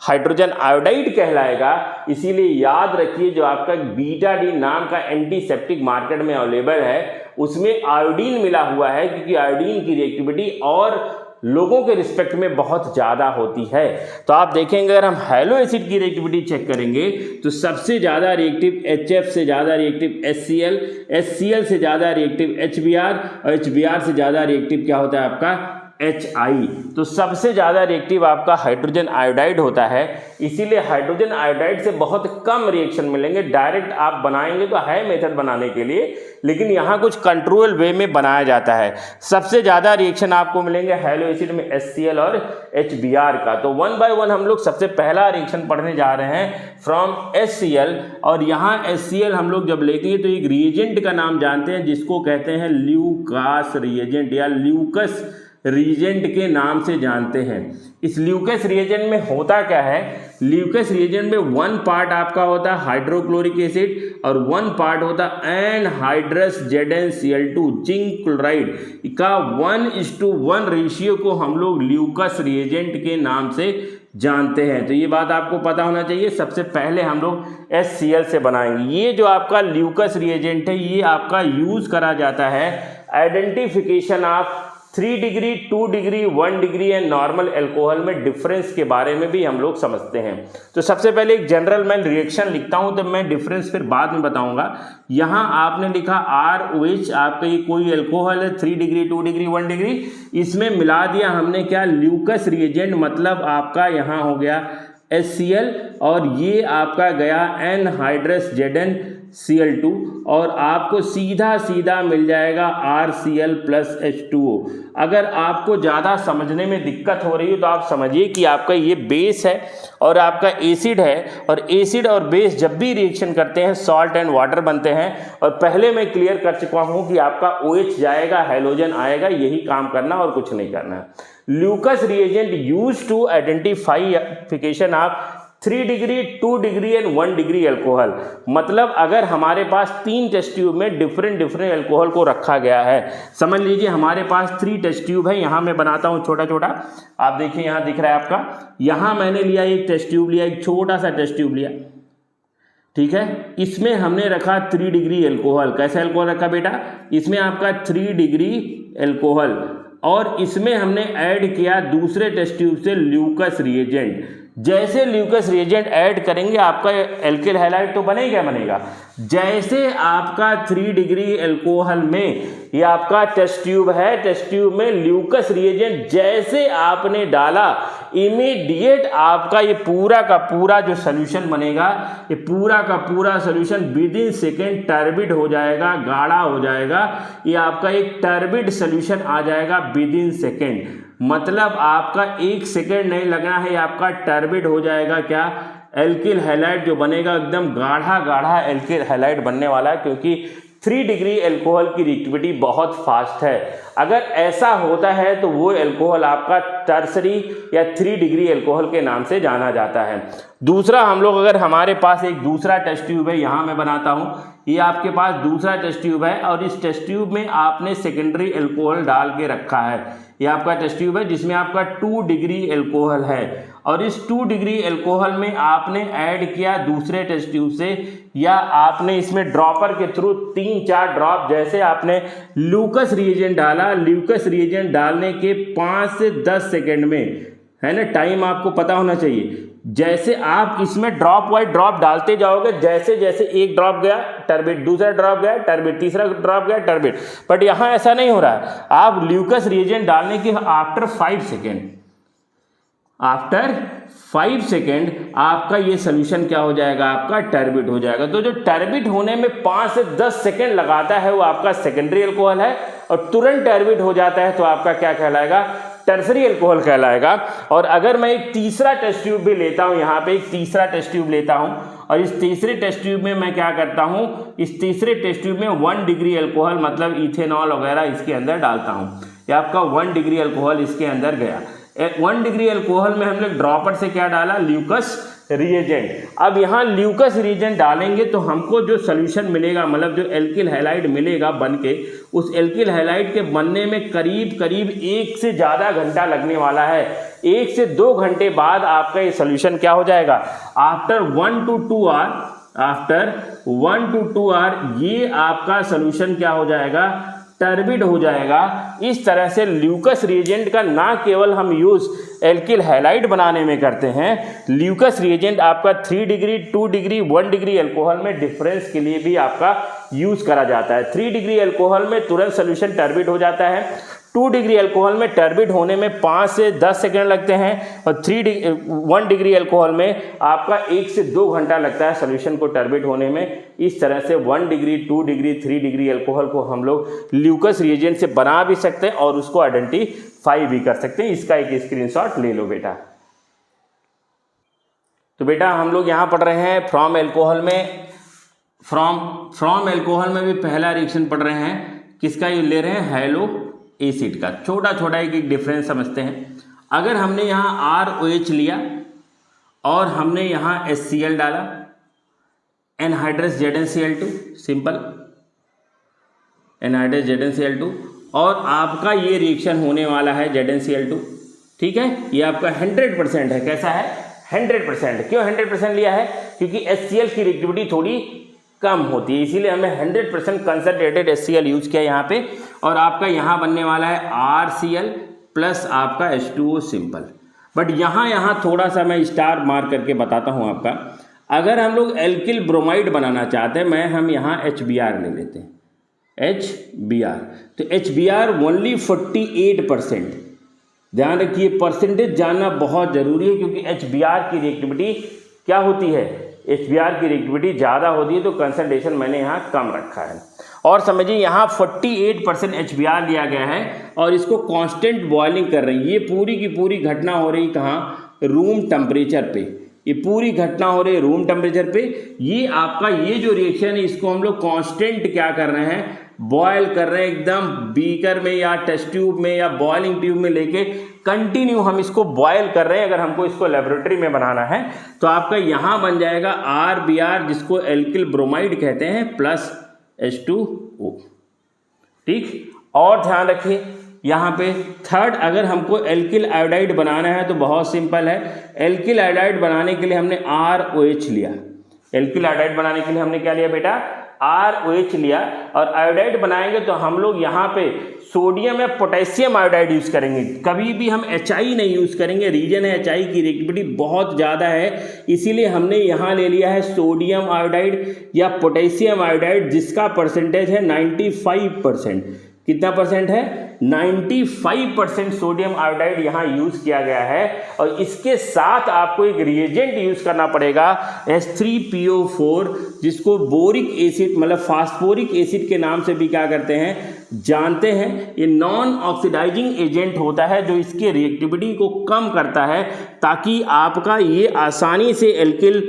हाइड्रोजन आयोडाइड कहलाएगा। इसीलिए याद रखिए जो आपका बीटाडी नाम का एंटीसेप्टिक मार्केट में अवेलेबल है उसमें आयोडीन मिला हुआ है, क्योंकि आयोडीन की रिएक्टिविटी और लोगों के रिस्पेक्ट में बहुत ज़्यादा होती है। तो आप देखेंगे अगर हम हैलो एसिड की रिएक्टिविटी चेक करेंगे तो सबसे ज़्यादा रिएक्टिव HF से ज़्यादा रिएक्टिव HCl, HCl से ज़्यादा रिएक्टिव HBr और HBr से ज़्यादा रिएक्टिव क्या होता है आपका HI। तो सबसे ज़्यादा रिएक्टिव आपका हाइड्रोजन आयोडाइड होता है। इसीलिए हाइड्रोजन आयोडाइड से बहुत कम रिएक्शन मिलेंगे। डायरेक्ट आप बनाएंगे तो है मेथड बनाने के लिए, लेकिन यहाँ कुछ कंट्रोल वे में बनाया जाता है। सबसे ज़्यादा रिएक्शन आपको मिलेंगे हैलो एसिड में HCl और HBr का। तो 1 by 1 हम लोग सबसे पहला रिएक्शन पढ़ने जा रहे हैं फ्रॉम HCl, और यहाँ HCl हम लोग जब लेंगे तो एक रिएजेंट का नाम जानते हैं जिसको कहते हैं ल्यूकास रिएजेंट या ल्यूकस रिएजेंट के नाम से जानते हैं। इस ल्यूकस रिएजेंट में होता क्या है, ल्यूकस रिएजेंट में 1 पार्ट आपका होता है हाइड्रोक्लोरिक एसिड और 1 पार्ट होता है एनहाइड्रस ZnCl2 जिंक क्लोराइड का 1:1 रेशियो को हम लोग ल्यूकस रिएजेंट के नाम से जानते हैं। तो ये बात आपको पता होना चाहिए। सबसे पहले हम लोग HCl से बनाएंगे। ये जो आपका ल्यूकस रिएजेंट है ये आपका यूज करा जाता है identification of 3 degree, 2 degree, 1 degree and normal alcohol में डिफरेंस के बारे में भी हम लोग समझते हैं। तो सबसे पहले एक जनरल मैं रिएक्शन लिखता हूं, तो मैं डिफरेंस फिर बाद में बताऊंगा। यहाँ आपने लिखा ROH, आपका ये कोई एल्कोहल है 3 डिग्री, 2 डिग्री, 1 डिग्री, इसमें मिला दिया हमने क्या ल्यूकस रिएजेंट, मतलब आपका यहाँ हो गया HCl और ये आपका गया एनहाइड्रस ZnCl2 और आपको सीधा सीधा मिल जाएगा RCl + H2O। अगर आपको ज़्यादा समझने में दिक्कत हो रही है तो आप समझिए कि आपका ये बेस है और आपका एसिड है, और एसिड और बेस जब भी रिएक्शन करते हैं सॉल्ट एंड वाटर बनते हैं। और पहले मैं क्लियर कर चुका हूँ कि आपका OH जाएगा, हैलोजन आएगा, यही काम करना और कुछ नहीं करना है। Lucas reagent use to identification of 3 degree, 2 degree and 1 degree alcohol. मतलब अगर हमारे पास 3 टेस्ट ट्यूब में डिफरेंट एल्कोहल को रखा गया है, समझ लीजिए हमारे पास 3 टेस्ट ट्यूब है। यहाँ मैं बनाता हूँ छोटा छोटा, आप देखिए यहाँ दिख रहा है आपका, यहाँ मैंने लिया एक टेस्ट ट्यूब लिया, एक छोटा सा टेस्ट ट्यूब लिया, ठीक है। इसमें हमने रखा 3 डिग्री एल्कोहल। कैसा एल्कोहल रखा बेटा, इसमें आपका 3 डिग्री एल्कोहल, और इसमें हमने ऐड किया दूसरे टेस्ट ट्यूब से ल्यूकस रिएजेंट। जैसे ल्यूकस रिएजेंट ऐड करेंगे आपका एल्किल हैलाइड तो बनेगा बनेगा। जैसे आपका 3 डिग्री एल्कोहल में ये आपका टेस्ट ट्यूब है, टेस्ट ट्यूब में ल्यूकस रिएजेंट जैसे आपने डाला इमीडिएट आपका ये पूरा का पूरा जो सॉल्यूशन बनेगा, ये पूरा का पूरा सॉल्यूशन विदिन सेकेंड टर्बिड हो जाएगा, गाढ़ा हो जाएगा। ये आपका एक टर्बिड सॉल्यूशन आ जाएगा विदिन सेकेंड, मतलब आपका 1 सेकेंड नहीं लगना है, आपका टर्बिड हो जाएगा क्या, एल्किल हैलाइड जो बनेगा एकदम गाढ़ा गाढ़ा एल्किल हैलाइड बनने वाला है, क्योंकि 3 डिग्री एल्कोहल की रिएक्टिविटी बहुत फास्ट है। अगर ऐसा होता है तो वो एल्कोहल आपका टर्सरी या 3 डिग्री एल्कोहल के नाम से जाना जाता है। दूसरा, हम लोग अगर हमारे पास एक दूसरा टेस्ट ट्यूब है, यहाँ मैं बनाता हूँ, ये आपके पास दूसरा टेस्ट ट्यूब है और इस टेस्ट ट्यूब में आपने सेकेंडरी एल्कोहल डाल के रखा है। ये आपका टेस्ट ट्यूब है जिसमें आपका 2 डिग्री एल्कोहल है और इस 2 डिग्री एल्कोहल में आपने ऐड किया दूसरे टेस्ट ट्यूब से, या आपने इसमें ड्रॉपर के थ्रू 3-4 ड्रॉप, जैसे आपने ल्यूकस रिएजेंट डाला, ल्यूकस रिएजेंट डालने के 5 से 10 सेकेंड में, है ना, टाइम आपको पता होना चाहिए। जैसे आप इसमें ड्रॉप वाइज ड्रॉप डालते जाओगे, जैसे जैसे एक ड्रॉप गया टर्बिट, दूसरा ड्रॉप गया टर्बिट, तीसरा ड्रॉप गया टर्बिट, बट यहाँ ऐसा नहीं हो रहा है। आप ल्यूकस रिएजेंट डालने के आफ्टर 5 सेकेंड, आफ्टर 5 सेकेंड आपका ये सोल्यूशन क्या हो जाएगा, आपका टर्बिट हो जाएगा। तो जो टर्बिट होने में 5 से 10 सेकेंड लगाता है वो आपका सेकेंडरी एल्कोहल है, और तुरंत टर्बिट हो जाता है तो आपका क्या कहलाएगा, टर्सरी एल्कोहल कहलाएगा। और अगर मैं एक तीसरा टेस्ट ट्यूब भी लेता हूं, यहाँ पे एक तीसरा टेस्ट ट्यूब लेता हूं और इस तीसरे टेस्ट ट्यूब में मैं क्या करता हूं, इस तीसरे टेस्ट ट्यूब में 1 डिग्री एल्कोहल मतलब इथेनॉल वगैरह इसके अंदर डालता हूं। ये आपका 1 डिग्री एल्कोहल इसके अंदर गया। 1 डिग्री एल्कोहल में हम लोग ड्रॉपर से क्या डाला, ल्यूकस रिएजेंट। अब यहाँ ल्यूकस रिएजेंट डालेंगे तो हमको जो सोल्यूशन मिलेगा, मतलब जो एल्किल हैलाइड मिलेगा बन के, उस एल्किल हैलाइड के बनने में करीब करीब 1 से ज़्यादा घंटा लगने वाला है। 1 से 2 घंटे बाद आपका ये सोल्यूशन क्या हो जाएगा, after 1 to 2 hour, after 1 to 2 hour ये आपका सोल्यूशन क्या हो जाएगा, टर्बिड हो जाएगा। इस तरह से ल्यूकस रिएजेंट का ना केवल हम यूज़ एल्किल हैलाइड बनाने में करते हैं, ल्यूकस रिएजेंट आपका 3 डिग्री, 2 डिग्री, 1 डिग्री एल्कोहल में डिफरेंस के लिए भी आपका यूज़ करा जाता है। 3 डिग्री एल्कोहल में तुरंत सोल्यूशन टर्बिड हो जाता है, 2 डिग्री एल्कोहल में टर्बिड होने में 5 से 10 सेकेंड लगते हैं, और 1 डिग्री एल्कोहल में आपका 1 से 2 घंटा लगता है सोल्यूशन को टर्बिड होने में। इस तरह से 1 डिग्री, 2 डिग्री, 3 डिग्री एल्कोहल को हम लोग ल्यूकस रिएजेंट से बना भी सकते हैं और उसको आइडेंटिफाई भी कर सकते हैं। इसका एक स्क्रीनशॉट ले लो बेटा। तो बेटा हम लोग यहाँ पढ़ रहे हैं फ्रॉम एल्कोहल में, फ्रॉम एल्कोहल में भी पहला रिएक्शन पढ़ रहे हैं, किसका ये ले रहे हैं, हैलो एसिड का। छोटा छोटा एक डिफरेंस समझते हैं। अगर हमने यहाँ ROH लिया और हमने यहाँ HCl डाला, anhydrous ZnCl2, simple anhydrous ZnCl2, और आपका ये रिएक्शन होने वाला है ZnCl2, ठीक है। ये आपका 100% है। कैसा है, 100%। क्यों 100% लिया है, क्योंकि HCl की रिएक्टिविटी थोड़ी कम होती है, इसीलिए हमने 100% कंसंट्रेटेड HCl यूज किया यहाँ पे। और आपका यहाँ बनने वाला है RCl प्लस आपका H2O सिंपल। बट यहाँ थोड़ा सा मैं स्टार मार्क करके बताता हूँ आपका। अगर हम लोग एल्किल ब्रोमाइड बनाना चाहते हैं, हम यहाँ HBr ले लेते हैं, HBr। तो HBr ओनली 48%। ध्यान रखिए, परसेंटेज जानना बहुत ज़रूरी है, क्योंकि HBr की रिएक्टिविटी क्या होती है, HBr की रिएक्टिविटी ज़्यादा होती है, तो कंसंट्रेशन मैंने यहाँ कम रखा है। और समझिए यहाँ 48% HBr लिया गया है और इसको कांस्टेंट बॉइलिंग कर रहे हैं। ये पूरी की पूरी घटना हो रही कहाँ, रूम टेम्परेचर पे। ये पूरी घटना हो रही है रूम टेम्परेचर पे। ये आपका ये जो रिएक्शन है इसको हम लोग कांस्टेंट क्या कर रहे हैं, बॉयल कर रहे हैं, एकदम बीकर में या टेस्ट ट्यूब में या बॉइलिंग ट्यूब में लेके कंटिन्यू हम इसको बॉयल कर रहे हैं। अगर हमको इसको लेबोरेटरी में बनाना है तो आपका यहाँ बन जाएगा RBr, जिसको एल्किल ब्रोमाइड कहते हैं, प्लस H2O, ठीक। और ध्यान रखिए यहाँ पे थर्ड, अगर हमको एल्किल आयोडाइड बनाना है तो बहुत सिंपल है। एल्किल आयोडाइड बनाने के लिए हमने ROH लिया। एल्किल आयोडाइड बनाने के लिए हमने क्या लिया बेटा, ROH लिया। और आयोडाइड बनाएंगे तो हम लोग यहाँ पे सोडियम या पोटेशियम आयोडाइड यूज़ करेंगे, कभी भी हम HI नहीं यूज़ करेंगे। रीजन है HI की रिएक्टिविटी बहुत ज़्यादा है, इसीलिए हमने यहाँ ले लिया है सोडियम आयोडाइड या पोटेशियम आयोडाइड, जिसका परसेंटेज है 95%। कितना परसेंट है, 95% सोडियम आयोडाइड यहाँ यूज़ किया गया है। और इसके साथ आपको एक रिएजेंट यूज़ करना पड़ेगा H3PO4, जिसको बोरिक एसिड मतलब फास्फोरिक एसिड के नाम से भी क्या करते हैं, जानते हैं। ये नॉन ऑक्सीडाइजिंग एजेंट होता है जो इसके रिएक्टिविटी को कम करता है, ताकि आपका ये आसानी से एल्किल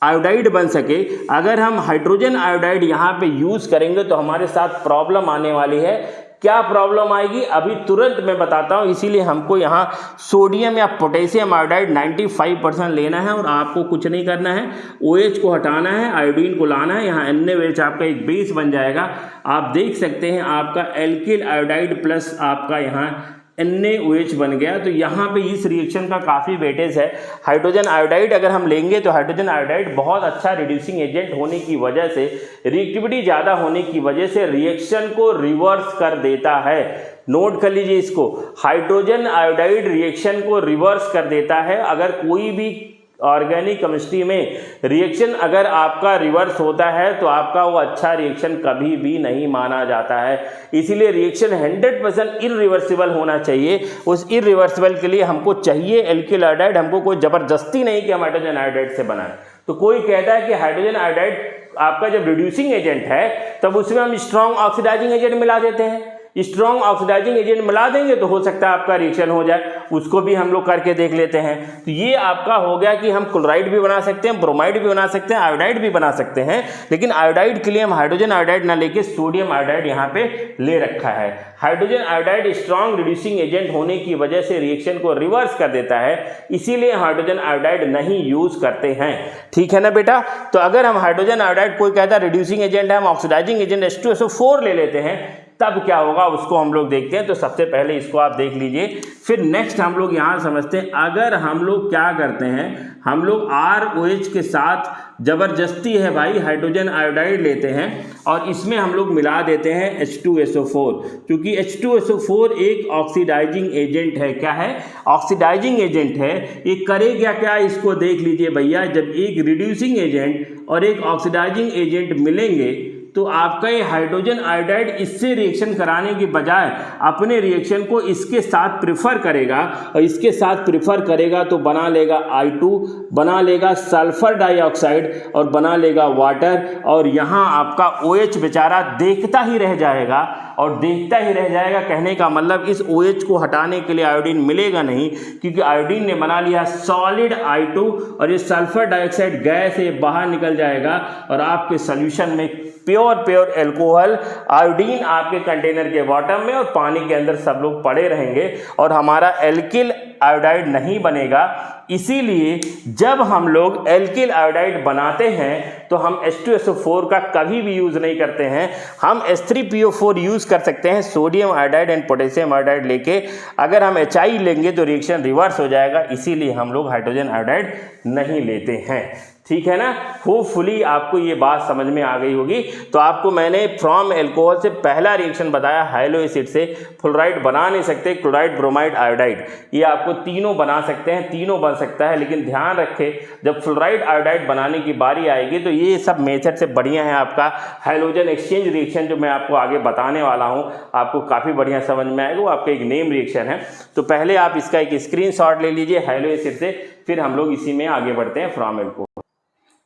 आयोडाइड बन सके, अगर हम हाइड्रोजन आयोडाइड यहाँ पे यूज़ करेंगे तो हमारे साथ प्रॉब्लम आने वाली है। क्या प्रॉब्लम आएगी अभी तुरंत मैं बताता हूँ। इसीलिए हमको यहाँ सोडियम या पोटेशियम आयोडाइड 95% लेना है और आपको कुछ नहीं करना है, OH को हटाना है, आयोडीन को लाना है। यहाँ NaOH आपका एक बेस बन जाएगा। आप देख सकते हैं आपका एल्किल आयोडाइड प्लस आपका यहाँ NaOH बन गया। तो यहाँ पे इस रिएक्शन का काफ़ी वेटेज है। हाइड्रोजन आयोडाइड अगर हम लेंगे तो हाइड्रोजन आयोडाइड बहुत अच्छा रिड्यूसिंग एजेंट होने की वजह से, रिएक्टिविटी ज़्यादा होने की वजह से रिएक्शन को रिवर्स कर देता है। नोट कर लीजिए इसको, हाइड्रोजन आयोडाइड रिएक्शन को रिवर्स कर देता है। अगर कोई भी ऑर्गेनिक केमिस्ट्री में रिएक्शन अगर आपका रिवर्स होता है तो आपका वो अच्छा रिएक्शन कभी भी नहीं माना जाता है। इसीलिए रिएक्शन 100% इरिवर्सिबल होना चाहिए। उस इरिवर्सिबल के लिए हमको चाहिए एल्किल आयोडाइड। हमको कोई ज़बरदस्ती नहीं कि हम हाइड्रोजन आयोडाइड से बनाएं। तो कोई कहता है कि हाइड्रोजन आयोडाइड आपका जब रिड्यूसिंग एजेंट है तब उसमें हम स्ट्रॉन्ग ऑक्सीडाइजिंग एजेंट मिला देते हैं। स्ट्रॉन्ग ऑक्सीडाइजिंग एजेंट मिला देंगे तो हो सकता है आपका रिएक्शन हो जाए, उसको भी हम लोग करके देख लेते हैं। तो ये आपका हो गया कि हम क्लोराइड भी बना सकते हैं, ब्रोमाइड भी बना सकते हैं, आयोडाइड भी बना सकते हैं। लेकिन आयोडाइड के लिए हम हाइड्रोजन आयोडाइड ना लेके सोडियम आयोडाइड यहाँ पे ले रखा है। Hydrogen iodide strong reducing agent होने की वजह से रिएक्शन को रिवर्स कर देता है, इसीलिए हाइड्रोजन आयोडाइड नहीं यूज करते हैं। ठीक है ना बेटा। तो अगर हम हाइड्रोजन आयोडाइड, कोई कहता है रिड्यूसिंग एजेंट है, हम ऑक्सीडाइजिंग एजेंट H2SO4 ले लेते हैं, तब क्या होगा उसको हम लोग देखते हैं। तो सबसे पहले इसको आप देख लीजिए, फिर नेक्स्ट हम लोग यहाँ समझते हैं। अगर हम लोग क्या करते हैं, हम लोग ROH के साथ ज़बरदस्ती है भाई हाइड्रोजन आयोडाइड लेते हैं और इसमें हम लोग मिला देते हैं H2SO4, क्योंकि H2SO4 एक ऑक्सीडाइजिंग एजेंट है। क्या है? ऑक्सीडाइजिंग एजेंट है। ये करेगा क्या, इसको देख लीजिए भैया। जब एक रिड्यूसिंग एजेंट और एक ऑक्सीडाइजिंग एजेंट मिलेंगे तो आपका ये हाइड्रोजन आयोडाइड इससे रिएक्शन कराने की बजाय अपने रिएक्शन को इसके साथ प्रेफर करेगा, और इसके साथ प्रेफर करेगा तो बना लेगा I2, बना लेगा सल्फर डाइऑक्साइड और बना लेगा वाटर। और यहाँ आपका OH बेचारा देखता ही रह जाएगा, और देखता ही रह जाएगा कहने का मतलब इस OH को हटाने के लिए आयोडीन मिलेगा नहीं, क्योंकि आयोडीन ने बना लिया सॉलिड I2 और ये सल्फर डाइऑक्साइड गैस से बाहर निकल जाएगा और आपके सोल्यूशन में प्योर एल्कोहल आयोडीन आपके कंटेनर के बॉटम में और पानी के अंदर सब लोग पड़े रहेंगे और हमारा एल्किल आयोडाइड नहीं बनेगा। इसीलिए जब हम लोग एल्किल आयोडाइड बनाते हैं तो हम H2SO4 का कभी भी यूज़ नहीं करते हैं। हम H3PO4 यूज़ कर सकते हैं, sodium iodide and potassium iodide लेके। अगर हम HI लेंगे तो रिएक्शन रिवर्स हो जाएगा, इसीलिए हम लोग हाइड्रोजन आयोडाइड नहीं लेते हैं। ठीक है ना। होपफुली आपको ये बात समझ में आ गई होगी। तो आपको मैंने फ्रॉम एल्कोहल से पहला रिएक्शन बताया, हैलो एसिड से फ्लोराइड बना नहीं सकते, क्लोराइड ब्रोमाइड आयोडाइड, ये आपको तीनों बना सकते हैं, तीनों बन सकता है। लेकिन ध्यान रखें जब फ्लोराइड आयोडाइड बनाने की बारी आएगी तो ये सब मेथड से बढ़िया है आपका हैलोजन एक्सचेंज रिएक्शन, जो मैं आपको आगे बताने वाला हूँ, आपको काफ़ी बढ़िया समझ में आएगा। वो आपका एक नेम रिएक्शन है। तो पहले आप इसका एक स्क्रीनशॉट ले लीजिए हैलो एसिड से, फिर हम लोग इसी में आगे बढ़ते हैं फ्रॉम एल्कोहल।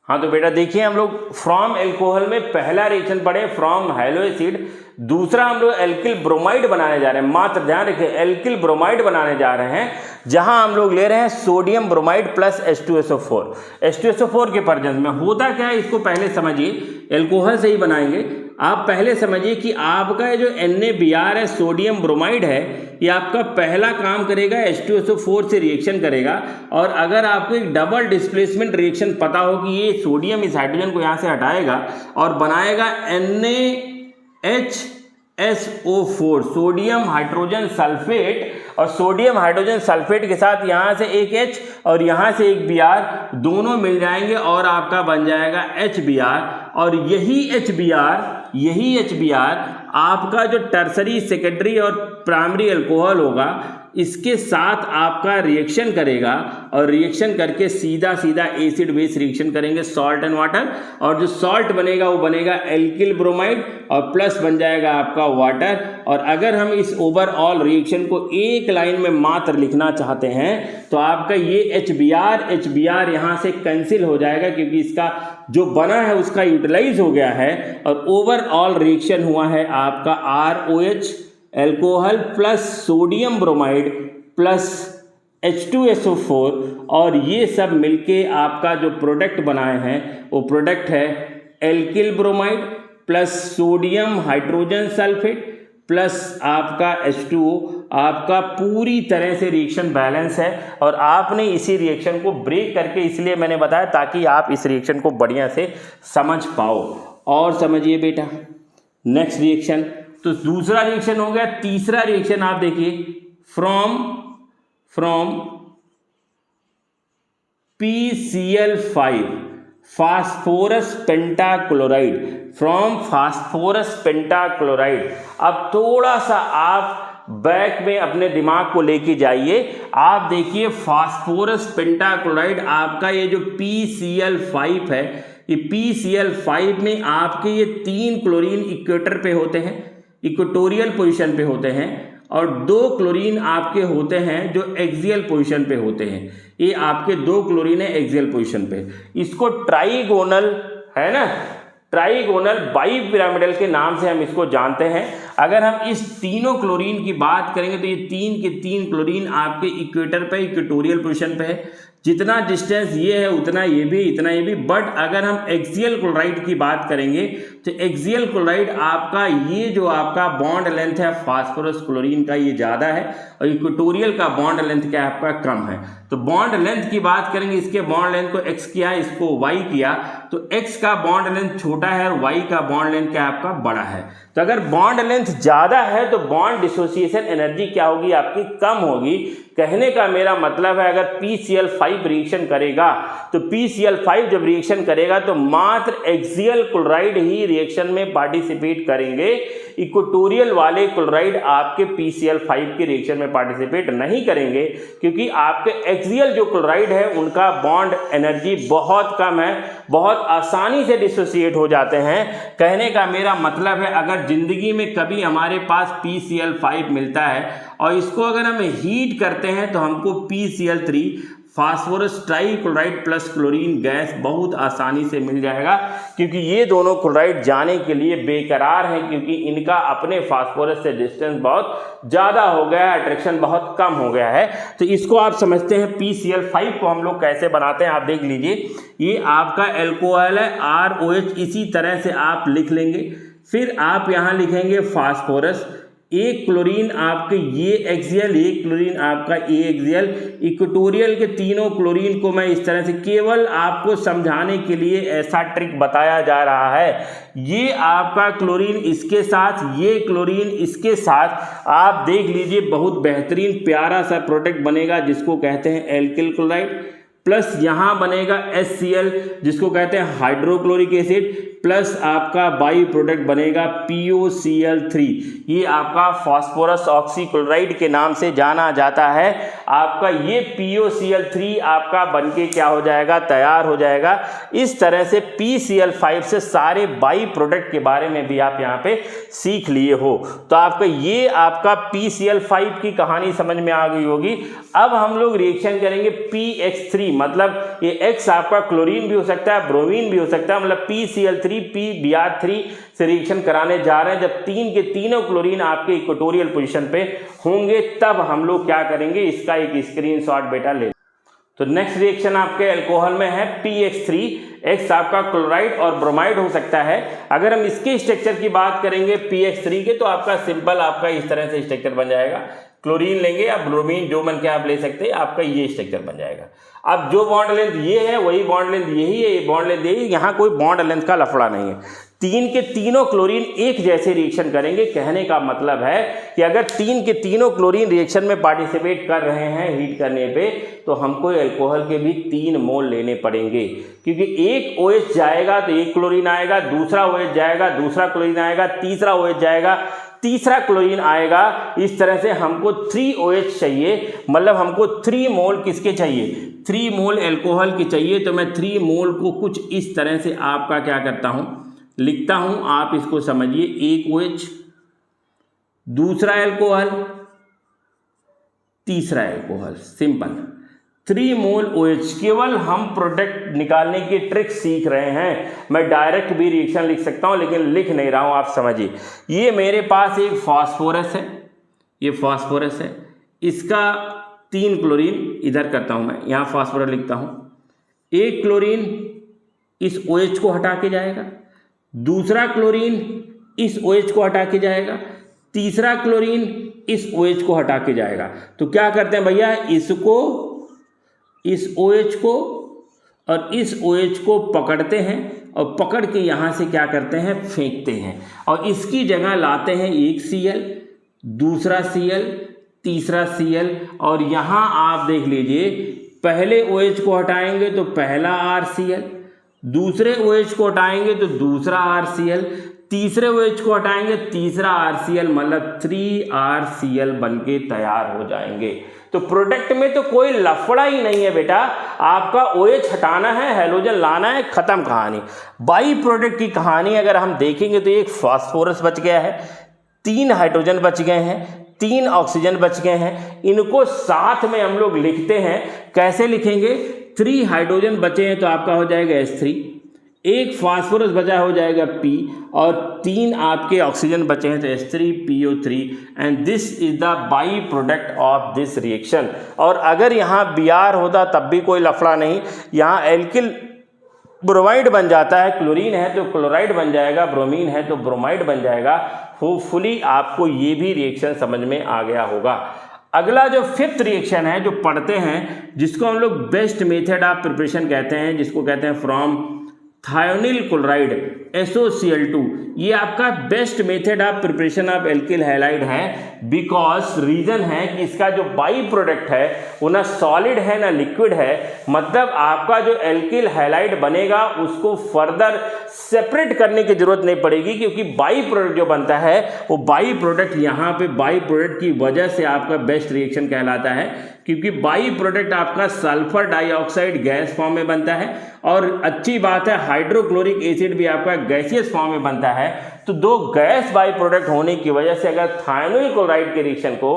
हाँ तो बेटा देखिए, हम लोग फ्रॉम एल्कोहल में पहला रिएक्शन पढ़े फ्रॉम हैलो एसिड, दूसरा हम लोग एल्किल ब्रोमाइड बनाने जा रहे हैं। मात्र ध्यान रखिए एल्किल ब्रोमाइड बनाने जा रहे हैं, जहां हम लोग ले रहे हैं sodium bromide plus H2SO4। H2SO4 के प्रेजेंस में होता क्या है इसको पहले समझिए, एल्कोहल से ही बनाएंगे। आप पहले समझिए कि आपका जो NaBr है, सोडियम ब्रोमाइड है, ये आपका पहला काम करेगा H2SO4 से रिएक्शन करेगा। और अगर आपको एक डबल डिस्प्लेसमेंट रिएक्शन पता हो कि ये सोडियम इस हाइड्रोजन को यहाँ से हटाएगा और बनाएगा NaHSO4, सोडियम हाइड्रोजन सल्फेट, और सोडियम हाइड्रोजन सल्फेट के साथ यहाँ से एक H और यहाँ से एक Br, दोनों मिल जाएंगे और आपका बन जाएगा HBr। और यही HBr आपका जो टर्सरी, सेकेंडरी और प्राइमरी अल्कोहल होगा, इसके साथ आपका रिएक्शन करेगा और रिएक्शन करके सीधा एसिड बेस रिएक्शन करेंगे, सॉल्ट एंड वाटर। और जो सॉल्ट बनेगा वो बनेगा एल्किल ब्रोमाइड और प्लस बन जाएगा आपका वाटर। और अगर हम इस ओवरऑल रिएक्शन को एक लाइन में मात्र लिखना चाहते हैं तो आपका ये HBr यहाँ से कैंसिल हो जाएगा, क्योंकि इसका जो बना है उसका यूटिलाइज हो गया है और ओवरऑल रिएक्शन हुआ है आपका ROH alcohol plus sodium bromide plus H2SO4 और ये सब मिलके आपका जो प्रोडक्ट बनाए हैं वो प्रोडक्ट है alkyl bromide plus sodium hydrogen sulphate plus आपका H2O। आपका पूरी तरह से रिएक्शन बैलेंस है और आपने इसी रिएक्शन को ब्रेक करके, इसलिए मैंने बताया ताकि आप इस रिएक्शन को बढ़िया से समझ पाओ। और समझिए बेटा नेक्स्ट रिएक्शन, तो दूसरा रिएक्शन हो गया। तीसरा रिएक्शन आप देखिए, from PCl5 phosphorus pentachloride, from phosphorus pentachloride. अब थोड़ा सा आप बैक में अपने दिमाग को लेके जाइए, आप देखिए फास्फोरस पेंटाक्लोराइड आपका ये जो PCl5 है, ये PCl5 में आपके ये 3 क्लोरीन इक्वेटर पे होते हैं, इक्वेटोरियल पोजीशन पे होते हैं, और 2 क्लोरीन आपके होते हैं जो एक्सियल पोजीशन पे होते हैं। ये आपके 2 क्लोरीन है एक्सियल पोजीशन पे। इसको ट्राइगोनल है ना, ट्राइगोनल बाइपिरामिडल के नाम से हम इसको जानते हैं। अगर हम इस तीनों क्लोरीन की बात करेंगे तो ये 3 के 3 क्लोरीन आपके इक्वेटर पे, इक्वेटोरियल पोजीशन पे है। जितना डिस्टेंस ये है उतना ये भी, इतना ये भी। बट अगर हम एक्सियल क्लोराइड की बात करेंगे तो एक्सियल क्लोराइड आपका ये जो आपका बॉन्ड लेंथ है फास्फोरस क्लोरीन का ये ज़्यादा है और इक्वेटोरियल का बॉन्ड लेंथ क्या है आपका कम है। तो बॉन्ड लेंथ की बात करेंगे, इसके बॉन्ड लेंथ को x किया, इसको y किया, तो x का बॉन्ड लेंथ छोटा है और y का बॉन्ड लेंथ क्या आपका बड़ा है। तो अगर बॉन्ड लेंथ ज़्यादा है तो बॉन्ड डिसोसिएशन एनर्जी क्या होगी आपकी, कम होगी। कहने का मेरा मतलब है अगर PCl5 रिएक्शन करेगा तो PCl5 जब रिएक्शन करेगा तो मात्र एक्सियल क्लोराइड ही रिएक्शन में पार्टिसिपेट करेंगे, इक्वेटोरियल वाले क्लोराइड आपके PCl5 के रिएक्शन में पार्टिसिपेट नहीं करेंगे, क्योंकि आपके एक्सियल जो क्लोराइड है उनका बॉन्ड एनर्जी बहुत कम है, बहुत आसानी से डिसोसिएट हो जाते हैं। कहने का मेरा मतलब है अगर जिंदगी में कभी हमारे पास PCl5 मिलता है और इसको अगर हम हीट करते हैं तो हमको PCl3 phosphorus trichloride plus chlorine gas बहुत आसानी से मिल जाएगा, क्योंकि ये दोनों क्लोराइड जाने के लिए बेकरार हैं, क्योंकि इनका अपने फास्फोरस से डिस्टेंस बहुत ज़्यादा हो गया है, अट्रैक्शन बहुत कम हो गया है। तो इसको आप समझते हैं PCl5 को हम लोग कैसे बनाते हैं, आप देख लीजिए। ये आपका एल्कोहल है ROH, इसी तरह से आप लिख लेंगे। फिर आप यहाँ लिखेंगे फास्फोरस, एक क्लोरीन आपके ये एक्सियल, एक क्लोरीन आपका ए एक्सियल, इक्वेटोरियल के तीनों क्लोरीन को मैं इस तरह से केवल आपको समझाने के लिए ऐसा ट्रिक बताया जा रहा है। ये आपका क्लोरीन इसके साथ, ये क्लोरीन इसके साथ, आप देख लीजिए बहुत बेहतरीन प्यारा सा प्रोडक्ट बनेगा जिसको कहते हैं एल्किल क्लोराइड, प्लस यहाँ बनेगा HCl जिसको कहते हैं हाइड्रोक्लोरिक एसिड, प्लस आपका बाई प्रोडक्ट बनेगा POCl3। ये आपका फास्फोरस ऑक्सीक्लोराइड के नाम से जाना जाता है। आपका ये POCl3 आपका बनके क्या हो जाएगा, तैयार हो जाएगा। इस तरह से PCl5 से सारे बाई प्रोडक्ट के बारे में भी आप यहाँ पे सीख लिए हो। तो आपका ये आपका PCl5 की कहानी समझ में आ गई होगी। अब हम लोग रिएक्शन करेंगे PX3, मतलब ये X आपका क्लोरीन भी हो सकता है, ब्रोमीन भी हो सकता है, मतलब PCl3 PBr3 से रिएक्शन कराने जा रहे हैं। जब 3 के तीनों क्लोरीन आपके इक्वेटोरियल पोजीशन पे होंगे तब हम लोग क्या करेंगे, इसका एक स्क्रीनशॉट बेटा ले। तो नेक्स्ट रिएक्शन आपके अल्कोहल में है PX3। X आपका क्लोराइड और ब्रोमाइड हो सकता है। अगर हम इसके स्ट्रक्चर की बात करेंगे PX3 के, तो आपका सिंपल आपका इस तरह से स्ट्रक्चर बन जाएगा। क्लोरीन लेंगे या ब्रोमीन जो मन के आप ले सकते हैं, आपका ये स्ट्रक्चर बन जाएगा। अब जो बॉन्ड लेंथ ये है वही बॉन्ड लेंथ यही है, ये बॉन्ड लेंथ यही, यहाँ कोई बॉन्ड लेंथ का लफड़ा नहीं है। 3 के तीनों क्लोरीन एक जैसे रिएक्शन करेंगे। कहने का मतलब है कि अगर 3 के तीनों क्लोरीन रिएक्शन में पार्टिसिपेट कर रहे हैं हीट करने पे, तो हमको अल्कोहल के भी 3 मोल लेने पड़ेंगे, क्योंकि एक OH जाएगा तो एक क्लोरीन आएगा, दूसरा OH जाएगा, दूसरा क्लोरीन आएगा, तीसरा OH जाएगा, तीसरा क्लोरीन आएगा। इस तरह से हमको 3 OH चाहिए, मतलब हमको 3 मोल किसके चाहिए, 3 मोल अल्कोहल के चाहिए। तो मैं 3 मोल को कुछ इस तरह से आपका क्या करता हूँ, लिखता हूँ, आप इसको समझिए। एक OH, दूसरा अल्कोहल, तीसरा अल्कोहल, सिंपल 3 मोल OH। केवल हम प्रोडक्ट निकालने की ट्रिक सीख रहे हैं। मैं डायरेक्ट भी रिएक्शन लिख सकता हूं, लेकिन लिख नहीं रहा हूं, आप समझिए। ये मेरे पास एक फास्फोरस है, ये फास्फोरस है, इसका 3 क्लोरीन इधर करता हूँ मैं, यहाँ फास्फोरस लिखता हूँ। एक क्लोरीन इस OH को हटा के जाएगा, दूसरा क्लोरीन इस OH को हटा के जाएगा, तीसरा क्लोरीन इस OH को हटा के जाएगा। तो क्या करते हैं भैया, इसको, इस OH को और इस OH को पकड़ते हैं और पकड़ के यहाँ से क्या करते हैं, फेंकते हैं और इसकी जगह लाते हैं एक Cl, दूसरा Cl, तीसरा Cl और यहाँ आप देख लीजिए, पहले OH को हटाएंगे तो पहला RCl, दूसरे OH को हटाएंगे तो दूसरा RCl, तीसरे OH को हटाएंगे तीसरा RCl, मतलब 3RCl बनके तैयार हो जाएंगे। तो प्रोडक्ट में तो कोई लफड़ा ही नहीं है बेटा, आपका OH हटाना है, हैलोजन लाना है, खत्म कहानी। बाई प्रोडक्ट की कहानी अगर हम देखेंगे तो एक फास्फोरस बच गया है, 3 हाइड्रोजन बच गए हैं, 3 ऑक्सीजन बच गए हैं। इनको साथ में हम लोग लिखते हैं, कैसे लिखेंगे, 3 हाइड्रोजन बचे हैं तो आपका हो जाएगा H3, एक फास्फोरस बचा हो जाएगा P और 3 आपके ऑक्सीजन बचे हैं तो H3PO3 and this is the by product of this reaction. और अगर यहाँ Br होता तब भी कोई लफड़ा नहीं, यहाँ एल्किल ब्रोमाइड बन जाता है, क्लोरीन है तो क्लोराइड बन जाएगा, ब्रोमीन है तो ब्रोमाइड बन जाएगा। होपफुली आपको ये भी रिएक्शन समझ में आ गया होगा। अगला जो 5th रिएक्शन है जो पढ़ते हैं, जिसको हम लोग बेस्ट मेथड ऑफ प्रिपरेशन कहते हैं, जिसको कहते हैं फ्रॉम थायोनिल क्लोराइड SOCl2, ये आपका best method of preparation of alkyl halide है। बिकॉज रीजन है कि इसका जो बाई प्रोडक्ट है वो ना सॉलिड है ना लिक्विड है, मतलब आपका जो एल्किल हैलाइड बनेगा उसको फर्दर सेपरेट करने की जरूरत नहीं पड़ेगी, क्योंकि बाई प्रोडक्ट जो बनता है वो बाई प्रोडक्ट यहाँ पे बाई प्रोडक्ट की वजह से आपका बेस्ट रिएक्शन कहलाता है, क्योंकि बाई प्रोडक्ट आपका सल्फर डाइऑक्साइड गैस फॉर्म में बनता है। और अच्छी बात है हाइड्रोक्लोरिक एसिड भी आपका गैसियस फॉर्म में बनता है। तो 2 गैस बाई प्रोडक्ट होने की वजह से अगर थायोनिल क्लोराइड के रिएक्शन को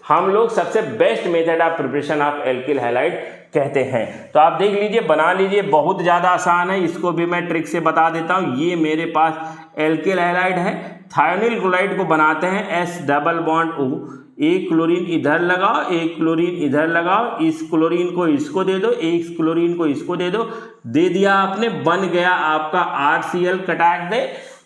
हम लोग सबसे best method of preparation of alkyl halide कहते हैं। तो आप देख लीजिए, बना लीजिए, बहुत ज़्यादा आसान है, इसको भी मैं ट्रिक से बता देता हूँ। ये मेरे पास एल्किल हैलाइड है, थायोनिल क्लोराइड को बनाते हैं S डबल बॉन्ड O, एक क्लोरीन इधर लगाओ, एक क्लोरीन इधर लगाओ, इस क्लोरीन को इसको दे दो, एक क्लोरीन को इसको दे दो, दे दिया आपने, बन गया आपका RCl कटाक दे।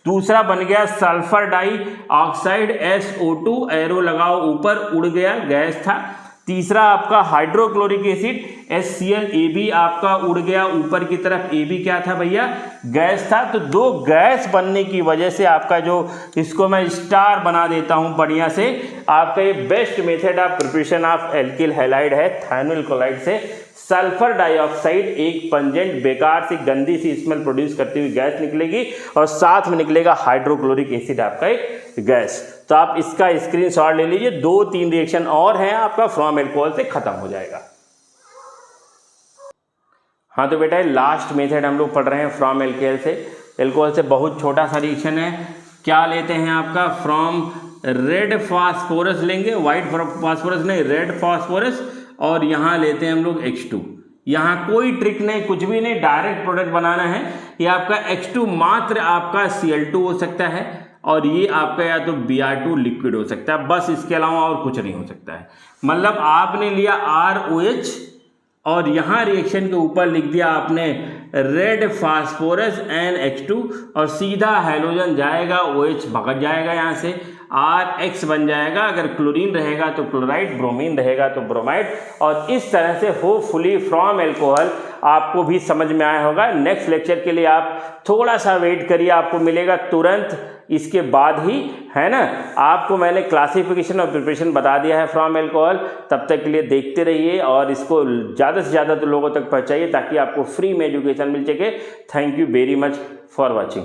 दूसरा बन गया sulphur die oxide SO2, arrow लगाओ ऊपर, उड़ गया, गैस था। तीसरा आपका हाइड्रोक्लोरिक एसिड HCl, ए भी आपका उड़ गया ऊपर की तरफ, ए भी क्या था भैया, गैस था। तो 2 गैस बनने की वजह से आपका जो, इसको मैं स्टार बना देता हूं बढ़िया से, आपका ये best method of preparation of alkyl halide है। थायोनिल क्लोराइड से सल्फर डाइऑक्साइड एक पंजेंट बेकार सी गंदी सी स्मेल प्रोड्यूस करती हुई गैस निकलेगी और साथ में निकलेगा हाइड्रोक्लोरिक एसिड आपका एक गैस। तो आप इसका स्क्रीनशॉट ले लीजिए। 2-3 रिएक्शन और हैं आपका फ्रॉम एल्कोहल से खत्म हो जाएगा। हाँ तो बेटा लास्ट मेथड हम लोग पढ़ रहे हैं फ्रॉम एल्कोहल से। एल्कोहल से बहुत छोटा सा रिएक्शन है। क्या लेते हैं आपका, फ्रॉम रेड फास्फोरस लेंगे, व्हाइट फास्फोरस नहीं, रेड फास्फोरस, और यहाँ लेते हैं हम लोग H2। यहाँ कोई ट्रिक नहीं, कुछ भी नहीं, डायरेक्ट प्रोडक्ट बनाना है। ये आपका H2 मात्र आपका Cl2 हो सकता है और ये आपका या तो Br2 लिक्विड हो सकता है, बस इसके अलावा और कुछ नहीं हो सकता है। मतलब आपने लिया ROH और यहाँ रिएक्शन के ऊपर लिख दिया आपने रेड फास्फोरस NH2 और सीधा हैलोजन जाएगा, OH भगत जाएगा, यहाँ से RX बन जाएगा। अगर क्लोरीन रहेगा तो क्लोराइड, ब्रोमीन रहेगा तो ब्रोमाइड। और इस तरह से होपफुली फ्रॉम एल्कोहल आपको भी समझ में आया होगा। नेक्स्ट लेक्चर के लिए आप थोड़ा सा वेट करिए, आपको मिलेगा तुरंत इसके बाद ही, है ना। आपको मैंने क्लासिफिकेशन और प्रिपरेशन बता दिया है फ्रॉम एल्कोहल। तब तक के लिए देखते रहिए और इसको ज़्यादा से ज़्यादा लोगों तक पहुँचाइए ताकि आपको फ्री में एजुकेशन मिल सके। Thank you very much for watching.